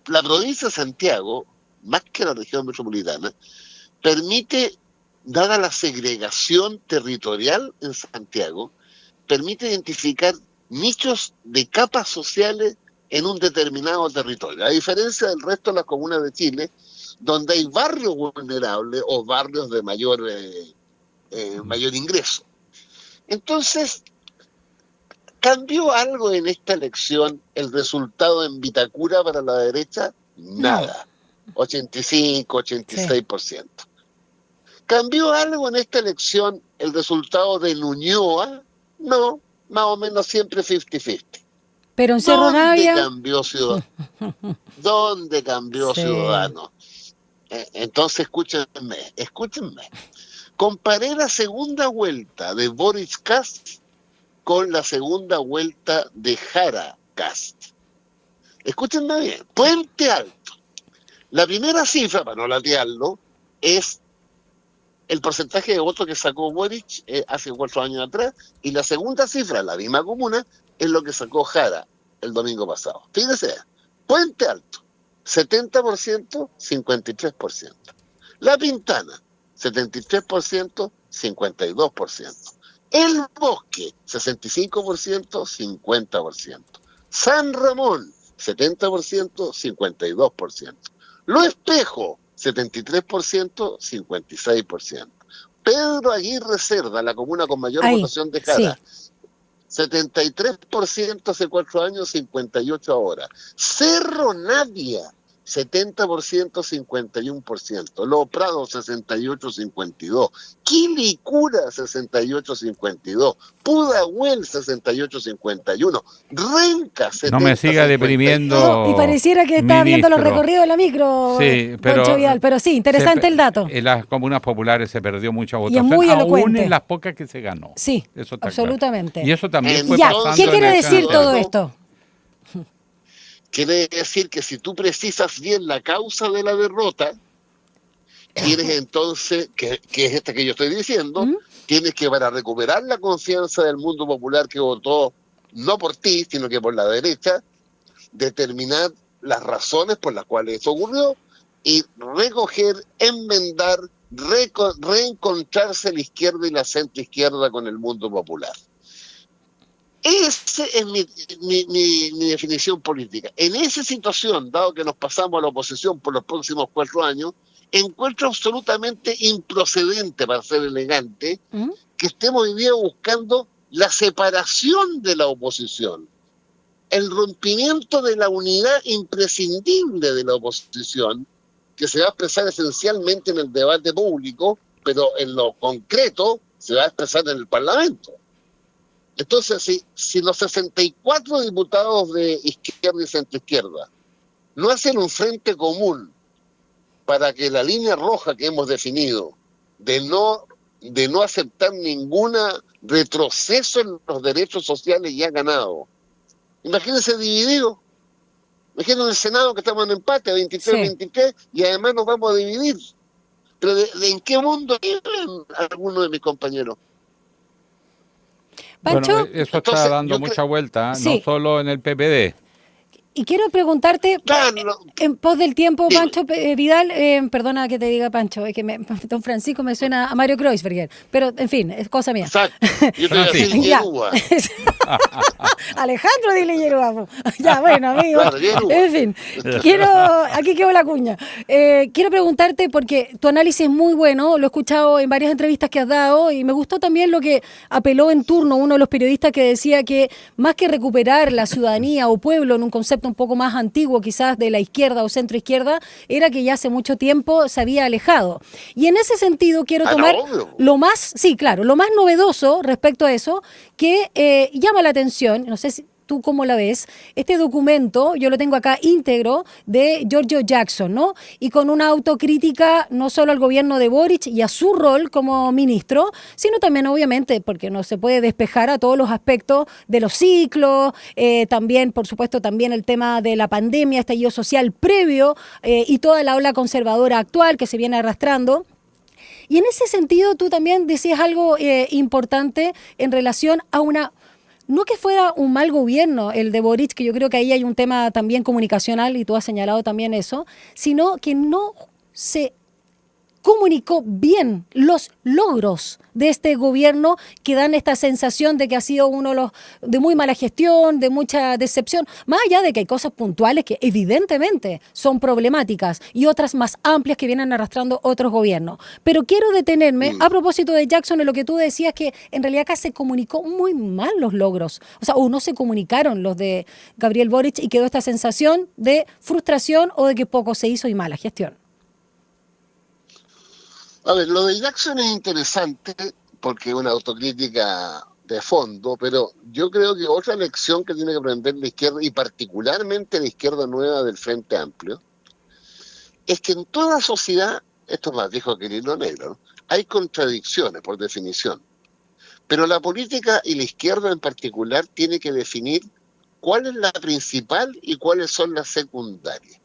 la provincia de Santiago, más que la región metropolitana, permite, dada la segregación territorial en Santiago, permite identificar nichos de capas sociales en un determinado territorio, a diferencia del resto de las comunas de Chile, donde hay barrios vulnerables o barrios de mayor ingreso. Entonces, ¿cambió algo en esta elección el resultado en Vitacura para la derecha? Nada. 85, 86%. Sí. ¿Cambió algo en esta elección el resultado de Ñuñoa? No, más o menos siempre 50-50. Pero en Cerro Navia... ¿Dónde cambió sí. Ciudadanos? Entonces, escúchenme. Comparé la segunda vuelta de Boric Kast con la segunda vuelta de Jara Kast. Escúchenme bien. Puente Alto. La primera cifra, para no latearlo, es el porcentaje de votos que sacó Boric hace 4 años atrás, y la segunda cifra, la misma comuna, es lo que sacó Jara el domingo pasado. Fíjense, Puente Alto, 70%, 53%. La Pintana, 73%, 52%. El Bosque, 65%, 50%. San Ramón, 70%, 52%. Lo Espejo, 73%, 56%. Pedro Aguirre Cerda, la comuna con mayor votación de Jara, sí. 73% hace 4 años, 58% ahora. Cerro Navia, 70%, 51%. Los Prados, 68-52%. Quilicura, 68-52%. Pudahuel, 68-51%. Renca, 70%. No me siga deprimiendo. Y pareciera que estaba viendo los recorridos de la micro, sí, pero, Vidal. Pero sí, interesante el dato. En las comunas populares se perdió mucha votación, y es muy elocuente. Aún en las pocas que se ganó. Sí, eso está absolutamente. Claro. Y eso también fue ya, pasando. ¿Qué quiere decir todo esto? Quiere decir que si tú precisas bien la causa de la derrota, tienes entonces, que es esta que yo estoy diciendo, tienes que, para recuperar la confianza del mundo popular que votó no por ti, sino que por la derecha, determinar las razones por las cuales eso ocurrió y recoger, enmendar, reencontrarse la izquierda y la centroizquierda con el mundo popular. Esa es mi definición política. En esa situación, dado que nos pasamos a la oposición por los próximos 4 años, encuentro absolutamente improcedente, para ser elegante, que estemos hoy día buscando la separación de la oposición, el rompimiento de la unidad imprescindible de la oposición, que se va a expresar esencialmente en el debate público, pero en lo concreto se va a expresar en el Parlamento. Entonces, si los 64 diputados de izquierda y centroizquierda no hacer un frente común para que la línea roja que hemos definido de no aceptar ninguna retroceso en los derechos sociales ya ganado. Imagínense dividido. Imagínense en el Senado que estamos en empate, 23-23, y además nos vamos a dividir. Pero ¿en qué mundo viven algunos de mis compañeros? Pancho, bueno, eso está dando mucha vuelta, no solo en el PPD. Y quiero preguntarte, en pos del tiempo, Pancho Vidal, perdona que te diga Pancho, es que don Francisco me suena a Mario Kreuzberger, pero en fin, es cosa mía. Exacto, yo te voy a decir Yerúa. Alejandro, dile Yerúa. Ya, bueno, amigo. Claro, en fin, aquí quedó la cuña. Quiero preguntarte, porque tu análisis es muy bueno, lo he escuchado en varias entrevistas que has dado, y me gustó también lo que apeló en turno uno de los periodistas que decía que más que recuperar la ciudadanía o pueblo en un concepto un poco más antiguo quizás de la izquierda o centro izquierda, era que ya hace mucho tiempo se había alejado. Y en ese sentido quiero tomar lo más novedoso respecto a eso, que llama la atención, no sé si tú cómo la ves, este documento, yo lo tengo acá íntegro, de Giorgio Jackson, ¿no? Y con una autocrítica no solo al gobierno de Boric y a su rol como ministro, sino también, obviamente, porque no se puede despejar a todos los aspectos de los ciclos, también, por supuesto, también el tema de la pandemia, estallido social previo y toda la ola conservadora actual que se viene arrastrando. Y en ese sentido, tú también decías algo importante en relación a una... No que fuera un mal gobierno el de Boric, que yo creo que ahí hay un tema también comunicacional, y tú has señalado también eso, sino que no se comunicó bien los logros de este gobierno, que dan esta sensación de que ha sido uno de los de muy mala gestión, de mucha decepción, más allá de que hay cosas puntuales que evidentemente son problemáticas y otras más amplias que vienen arrastrando otros gobiernos. Pero quiero detenerme a propósito de Jackson en lo que tú decías, que en realidad acá se comunicó muy mal los logros, o no se comunicaron los de Gabriel Boric, y quedó esta sensación de frustración o de que poco se hizo y mala gestión. A ver, lo de Jackson es interesante porque es una autocrítica de fondo, pero yo creo que otra lección que tiene que aprender la izquierda, y particularmente la izquierda nueva del Frente Amplio, es que en toda sociedad, esto es más viejo que el hilo negro, ¿no?, hay contradicciones por definición. Pero la política y la izquierda en particular tiene que definir cuál es la principal y cuáles son las secundarias.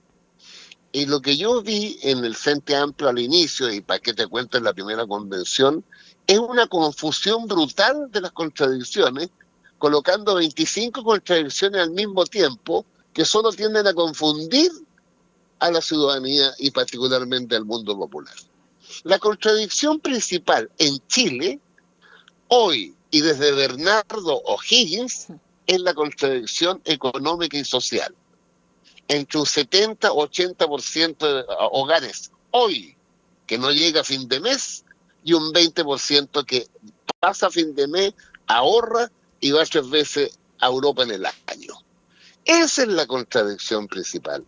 Y lo que yo vi en el Frente Amplio al inicio, y para qué te cuento en la primera convención, es una confusión brutal de las contradicciones, colocando 25 contradicciones al mismo tiempo, que solo tienden a confundir a la ciudadanía y particularmente al mundo popular. La contradicción principal en Chile, hoy y desde Bernardo O'Higgins, es la contradicción económica y social. Entre un 70-80% de hogares hoy que no llega a fin de mes y un 20% que pasa a fin de mes, ahorra y va 3 veces a Europa en el año. Esa es la contradicción principal.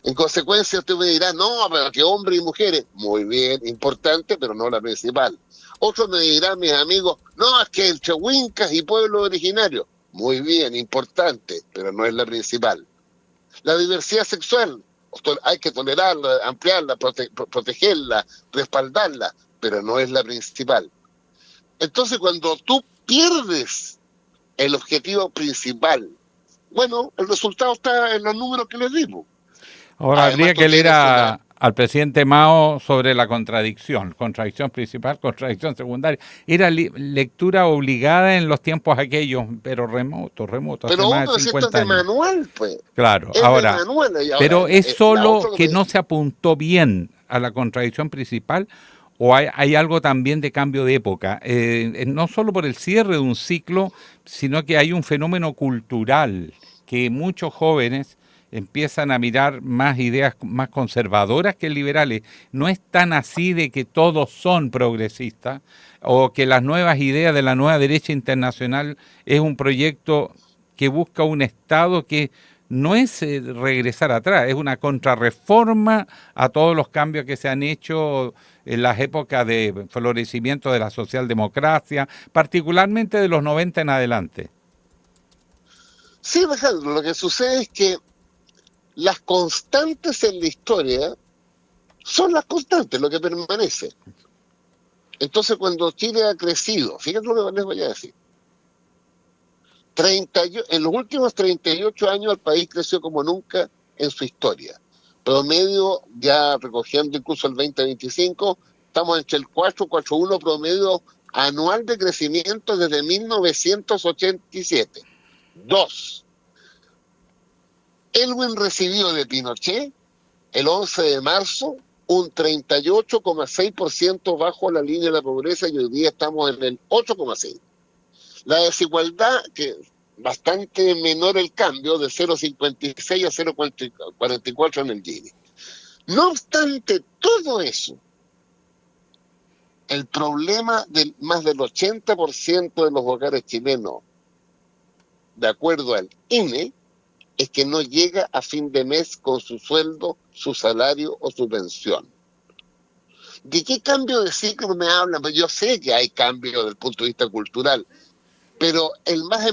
En consecuencia, usted me dirá, no, pero que hombres y mujeres, muy bien, importante, pero no la principal. Otros me dirán, mis amigos, no, es que entre huincas y pueblos originarios, muy bien, importante, pero no es la principal. La diversidad sexual, hay que tolerarla, ampliarla, protegerla, respaldarla, pero no es la principal. Entonces, cuando tú pierdes el objetivo principal, bueno, el resultado está en los números que les dimos. Ahora, habría que leer al presidente Mao sobre la contradicción principal, contradicción secundaria. Era lectura obligada en los tiempos aquellos, pero remoto, pero hace más de 50 esto es de años. Manual, pues. Claro, es ahora, de manual, pero es solo que no se apuntó bien a la contradicción principal, o hay algo también de cambio de época, no solo por el cierre de un ciclo, sino que hay un fenómeno cultural que muchos jóvenes empiezan a mirar más ideas más conservadoras que liberales. No es tan así de que todos son progresistas o que las nuevas ideas de la nueva derecha internacional es un proyecto que busca un Estado que no es regresar atrás, es una contrarreforma a todos los cambios que se han hecho en las épocas de florecimiento de la socialdemocracia, particularmente de los 90 en adelante. Sí, Alejandro, lo que sucede es que Las constantes en la historia son las constantes, lo que permanece. Entonces, cuando Chile ha crecido, fíjate lo que les voy a decir, en los últimos 38 años el país creció como nunca en su historia. Promedio, ya recogiendo incluso el 2025, estamos entre el 4,1 promedio anual de crecimiento desde 1987. 2. Elwin recibió de Pinochet el 11 de marzo un 38,6% bajo la línea de la pobreza y hoy día estamos en el 8,5%. La desigualdad, que bastante menor el cambio, de 0,56 a 0,44 en el Gini. No obstante todo eso, el problema del más del 80% de los hogares chilenos, de acuerdo al INE, es que no llega a fin de mes con su sueldo, su salario o su pensión. ¿De qué cambio de ciclo me hablan? Pues yo sé que hay cambio desde el punto de vista cultural, pero el más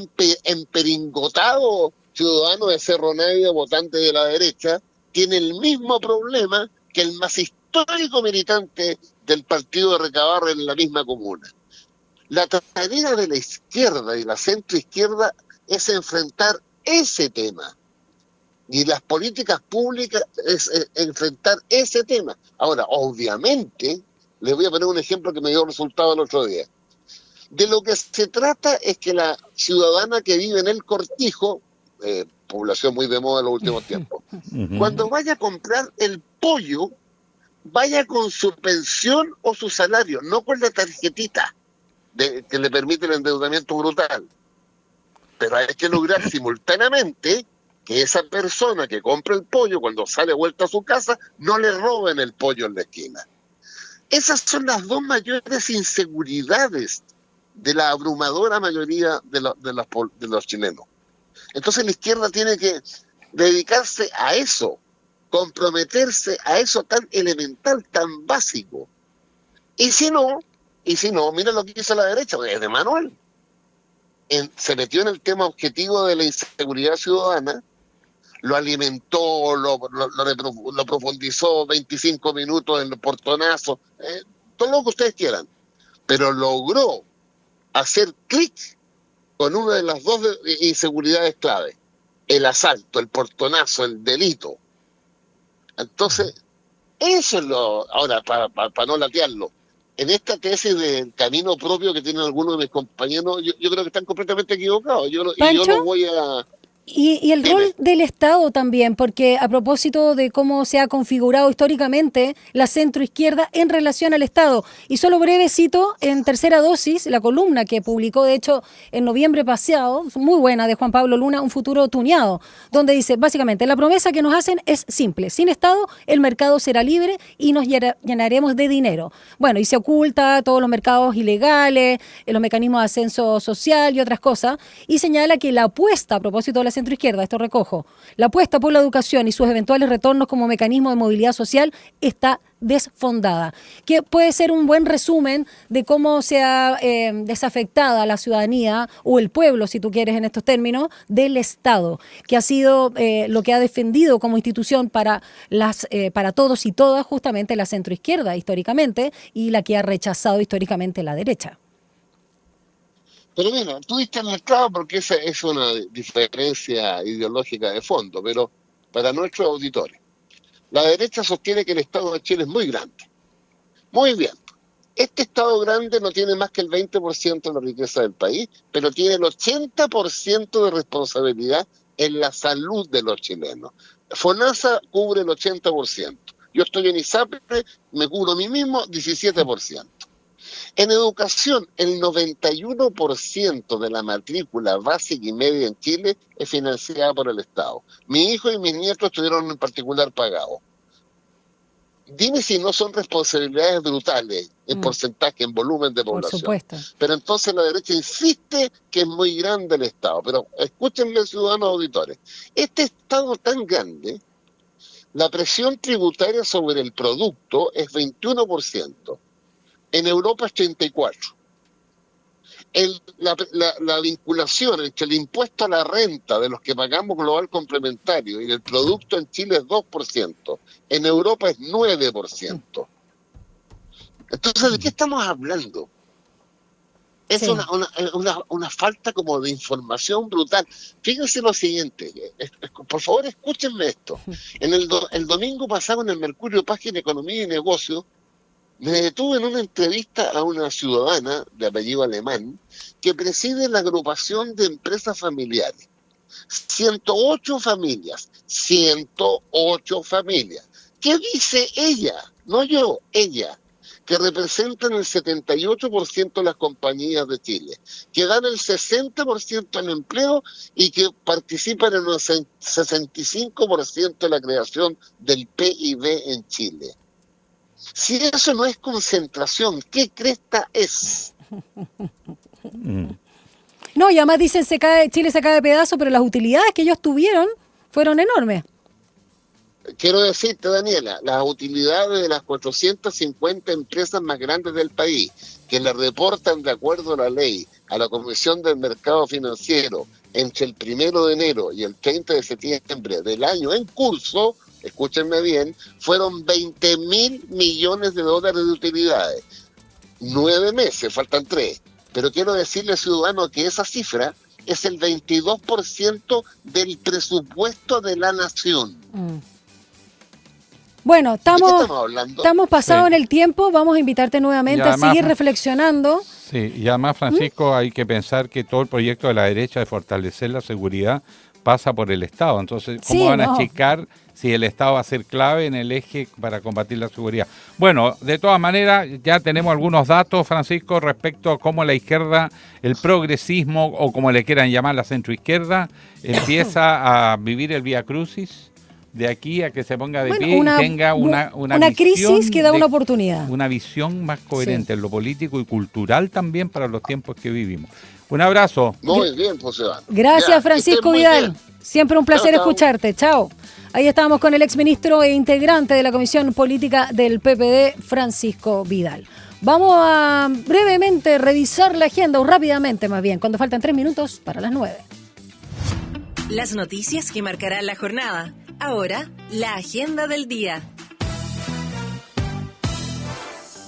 emperingotado ciudadano de Cerro Navia, votante de la derecha, tiene el mismo problema que el más histórico militante del partido de Recabarren en la misma comuna. La tarea de la izquierda y la centroizquierda es enfrentar ese tema. Y las políticas públicas es enfrentar ese tema. Ahora, obviamente, les voy a poner un ejemplo que me dio resultado el otro día. De lo que se trata es que la ciudadana que vive en el Cortijo, población muy de moda en los últimos tiempos, cuando vaya a comprar el pollo, vaya con su pensión o su salario, no con la tarjetita que le permite el endeudamiento brutal. Pero hay que lograr simultáneamente que esa persona que compra el pollo, cuando sale vuelta a su casa, no le roben el pollo en la esquina. Esas son las dos mayores inseguridades de la abrumadora mayoría de los chilenos. Entonces la izquierda tiene que dedicarse a eso, comprometerse a eso tan elemental, tan básico. Y si no, mira lo que hizo la derecha, es de manual. Se metió en el tema objetivo de la inseguridad ciudadana, lo alimentó, lo profundizó 25 minutos en el portonazo, todo lo que ustedes quieran, pero logró hacer clic con una de las dos inseguridades clave, el asalto, el portonazo, el delito. Entonces, eso es lo... Ahora, para no latearlo, en esta tesis del camino propio que tienen algunos de mis compañeros, yo creo que están completamente equivocados. Yo lo voy a... Y el rol del Estado también, porque a propósito de cómo se ha configurado históricamente la centroizquierda en relación al Estado. Y solo breve cito en Tercera Dosis, la columna que publicó de hecho en noviembre pasado, muy buena, de Juan Pablo Luna, Un futuro tuneado, donde dice básicamente, la promesa que nos hacen es simple, sin Estado el mercado será libre y nos llenaremos de dinero. Bueno, y se oculta todos los mercados ilegales, los mecanismos de ascenso social y otras cosas, y señala que la apuesta, a propósito de la centroizquierda, esto recojo, la apuesta por la educación y sus eventuales retornos como mecanismo de movilidad social está desfondada, que puede ser un buen resumen de cómo se ha desafectada la ciudadanía o el pueblo, si tú quieres en estos términos, del Estado, que ha sido lo que ha defendido como institución para todos y todas justamente la centroizquierda históricamente y la que ha rechazado históricamente la derecha. Pero mira, tú diste en el clavo porque esa es una diferencia ideológica de fondo, pero para nuestros auditores, la derecha sostiene que el Estado de Chile es muy grande. Muy bien. Este Estado grande no tiene más que el 20% de la riqueza del país, pero tiene el 80% de responsabilidad en la salud de los chilenos. FONASA cubre el 80%. Yo estoy en ISAPRE, me cubro a mí mismo 17%. En educación, el 91% de la matrícula básica y media en Chile es financiada por el Estado. Mi hijo y mis nietos estuvieron en particular pagados. Dime si no son responsabilidades brutales en porcentaje, en volumen de población. Por supuesto. Pero entonces la derecha insiste que es muy grande el Estado. Pero escúchenme, ciudadanos auditores, este Estado tan grande, la presión tributaria sobre el producto es 21%. En Europa es 34%. La vinculación entre el impuesto a la renta de los que pagamos global complementario y el producto en Chile es 2%, en Europa es 9%. Entonces, ¿de qué estamos hablando? Es una falta como de información brutal. Fíjense lo siguiente, por favor escúchenme esto. El domingo pasado en el Mercurio, página Economía y Negocios, me detuve en una entrevista a una ciudadana de apellido alemán que preside la agrupación de empresas familiares. 108 familias. ¿Qué dice ella? No yo, ella. Que representan el 78% de las compañías de Chile, que dan el 60% en empleo y que participan en el 65% de la creación del PIB en Chile. Si eso no es concentración, ¿qué cresta es? No, y además dicen Chile se cae de pedazo, pero las utilidades que ellos tuvieron fueron enormes. Quiero decirte, Daniela, las utilidades de las 450 empresas más grandes del país, que le reportan de acuerdo a la ley a la Comisión del Mercado Financiero entre el 1 de enero y el 30 de septiembre del año en curso, escúchenme bien, fueron 20.000 millones de dólares de utilidades. 9 meses, faltan 3. Pero quiero decirle, ciudadano, que esa cifra es el 22% del presupuesto de la nación. Bueno, estamos pasados Sí. en el tiempo, vamos a invitarte nuevamente Y además, a seguir reflexionando. Sí, y además, Francisco, hay que pensar que todo el proyecto de la derecha de fortalecer la seguridad pasa por el Estado. Entonces, ¿cómo van a achicar si el Estado va a ser clave en el eje para combatir la seguridad? Bueno, de todas maneras, ya tenemos algunos datos, Francisco, respecto a cómo la izquierda, el progresismo, o como le quieran llamar la centroizquierda, empieza a vivir el Vía Crucis de aquí a que se ponga de pie y tenga una crisis que da una oportunidad. Una visión más coherente en lo político y cultural también para los tiempos que vivimos. Un abrazo. Muy bien, José Iván. Gracias, Francisco Vidal. Siempre un placer escucharte. Chao. Ahí estábamos con el exministro e integrante de la Comisión Política del PPD, Francisco Vidal. Vamos a brevemente revisar la agenda, o rápidamente más bien, cuando faltan 3 minutos para las 9. Las noticias que marcarán la jornada. Ahora, la agenda del día.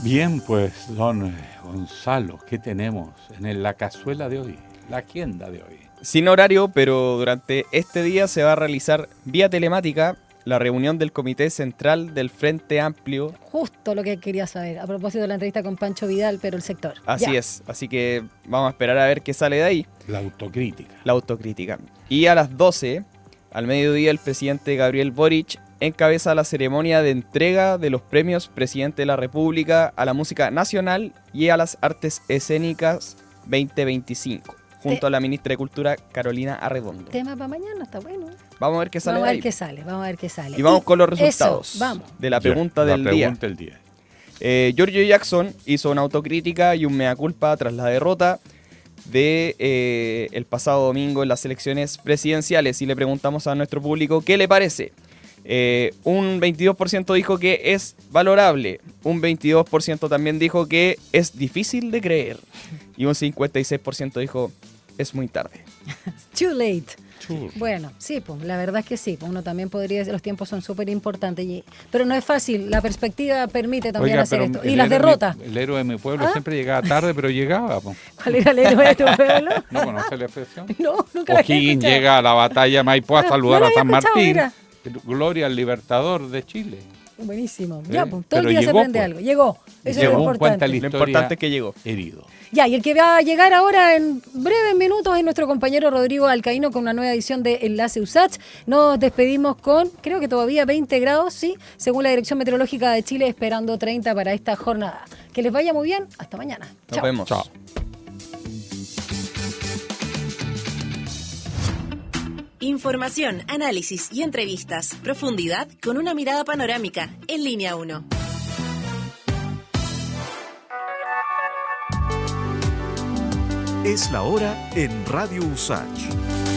Bien, pues, don Gonzalo, ¿qué tenemos en la cazuela de hoy? La agenda de hoy. Sin horario, pero durante este día se va a realizar vía telemática la reunión del Comité Central del Frente Amplio. Justo lo que quería saber, a propósito de la entrevista con Pancho Vidal, pero el sector. Así es, así que vamos a esperar a ver qué sale de ahí. La autocrítica. La autocrítica. Y a las 12, al mediodía, el presidente Gabriel Boric encabeza la ceremonia de entrega de los premios Presidente de la República a la música nacional y a las artes escénicas 2025, junto a la ministra de Cultura Carolina Arredondo. Tema para mañana, está bueno. Vamos a ver qué sale Vamos a ver ahí. qué sale, vamos a ver qué sale. Y vamos con los resultados Eso, vamos. de la pregunta del día. Giorgio Jackson hizo una autocrítica y un mea culpa tras la derrota de el pasado domingo en las elecciones presidenciales, y le preguntamos a nuestro público qué le parece. Un 22% dijo que es valorable, un 22% también dijo que es difícil de creer, y un 56% dijo es muy tarde. Too late. Bueno, sí, pues la verdad es que sí, pues uno también podría decir, los tiempos son súper importantes, pero no es fácil, la perspectiva permite también hacer esto. Y las derrotas. El héroe de mi pueblo siempre llegaba tarde, pero llegaba. Po. ¿Cuál era el héroe de tu pueblo? ¿No conoce la expresión? No, nunca la he O'Higgins escuchado. llega a la batalla Maipú a saludar a San Martín. Mira. Gloria al libertador de Chile. Buenísimo. Ya, pues, todo el Pero día llegó, se aprende pues. algo. Llegó. Eso es lo importante. Lo importante es que llegó. Herido. Ya, y el que va a llegar ahora en breves minutos es nuestro compañero Rodrigo Alcaíno con una nueva edición de Enlace USACH. Nos despedimos con, creo que todavía 20 grados, sí, según la Dirección Meteorológica de Chile, esperando 30 para esta jornada. Que les vaya muy bien. Hasta mañana. Nos vemos. Chao. Información, análisis y entrevistas. Profundidad con una mirada panorámica. En Línea 1. Es la hora en Radio USACH.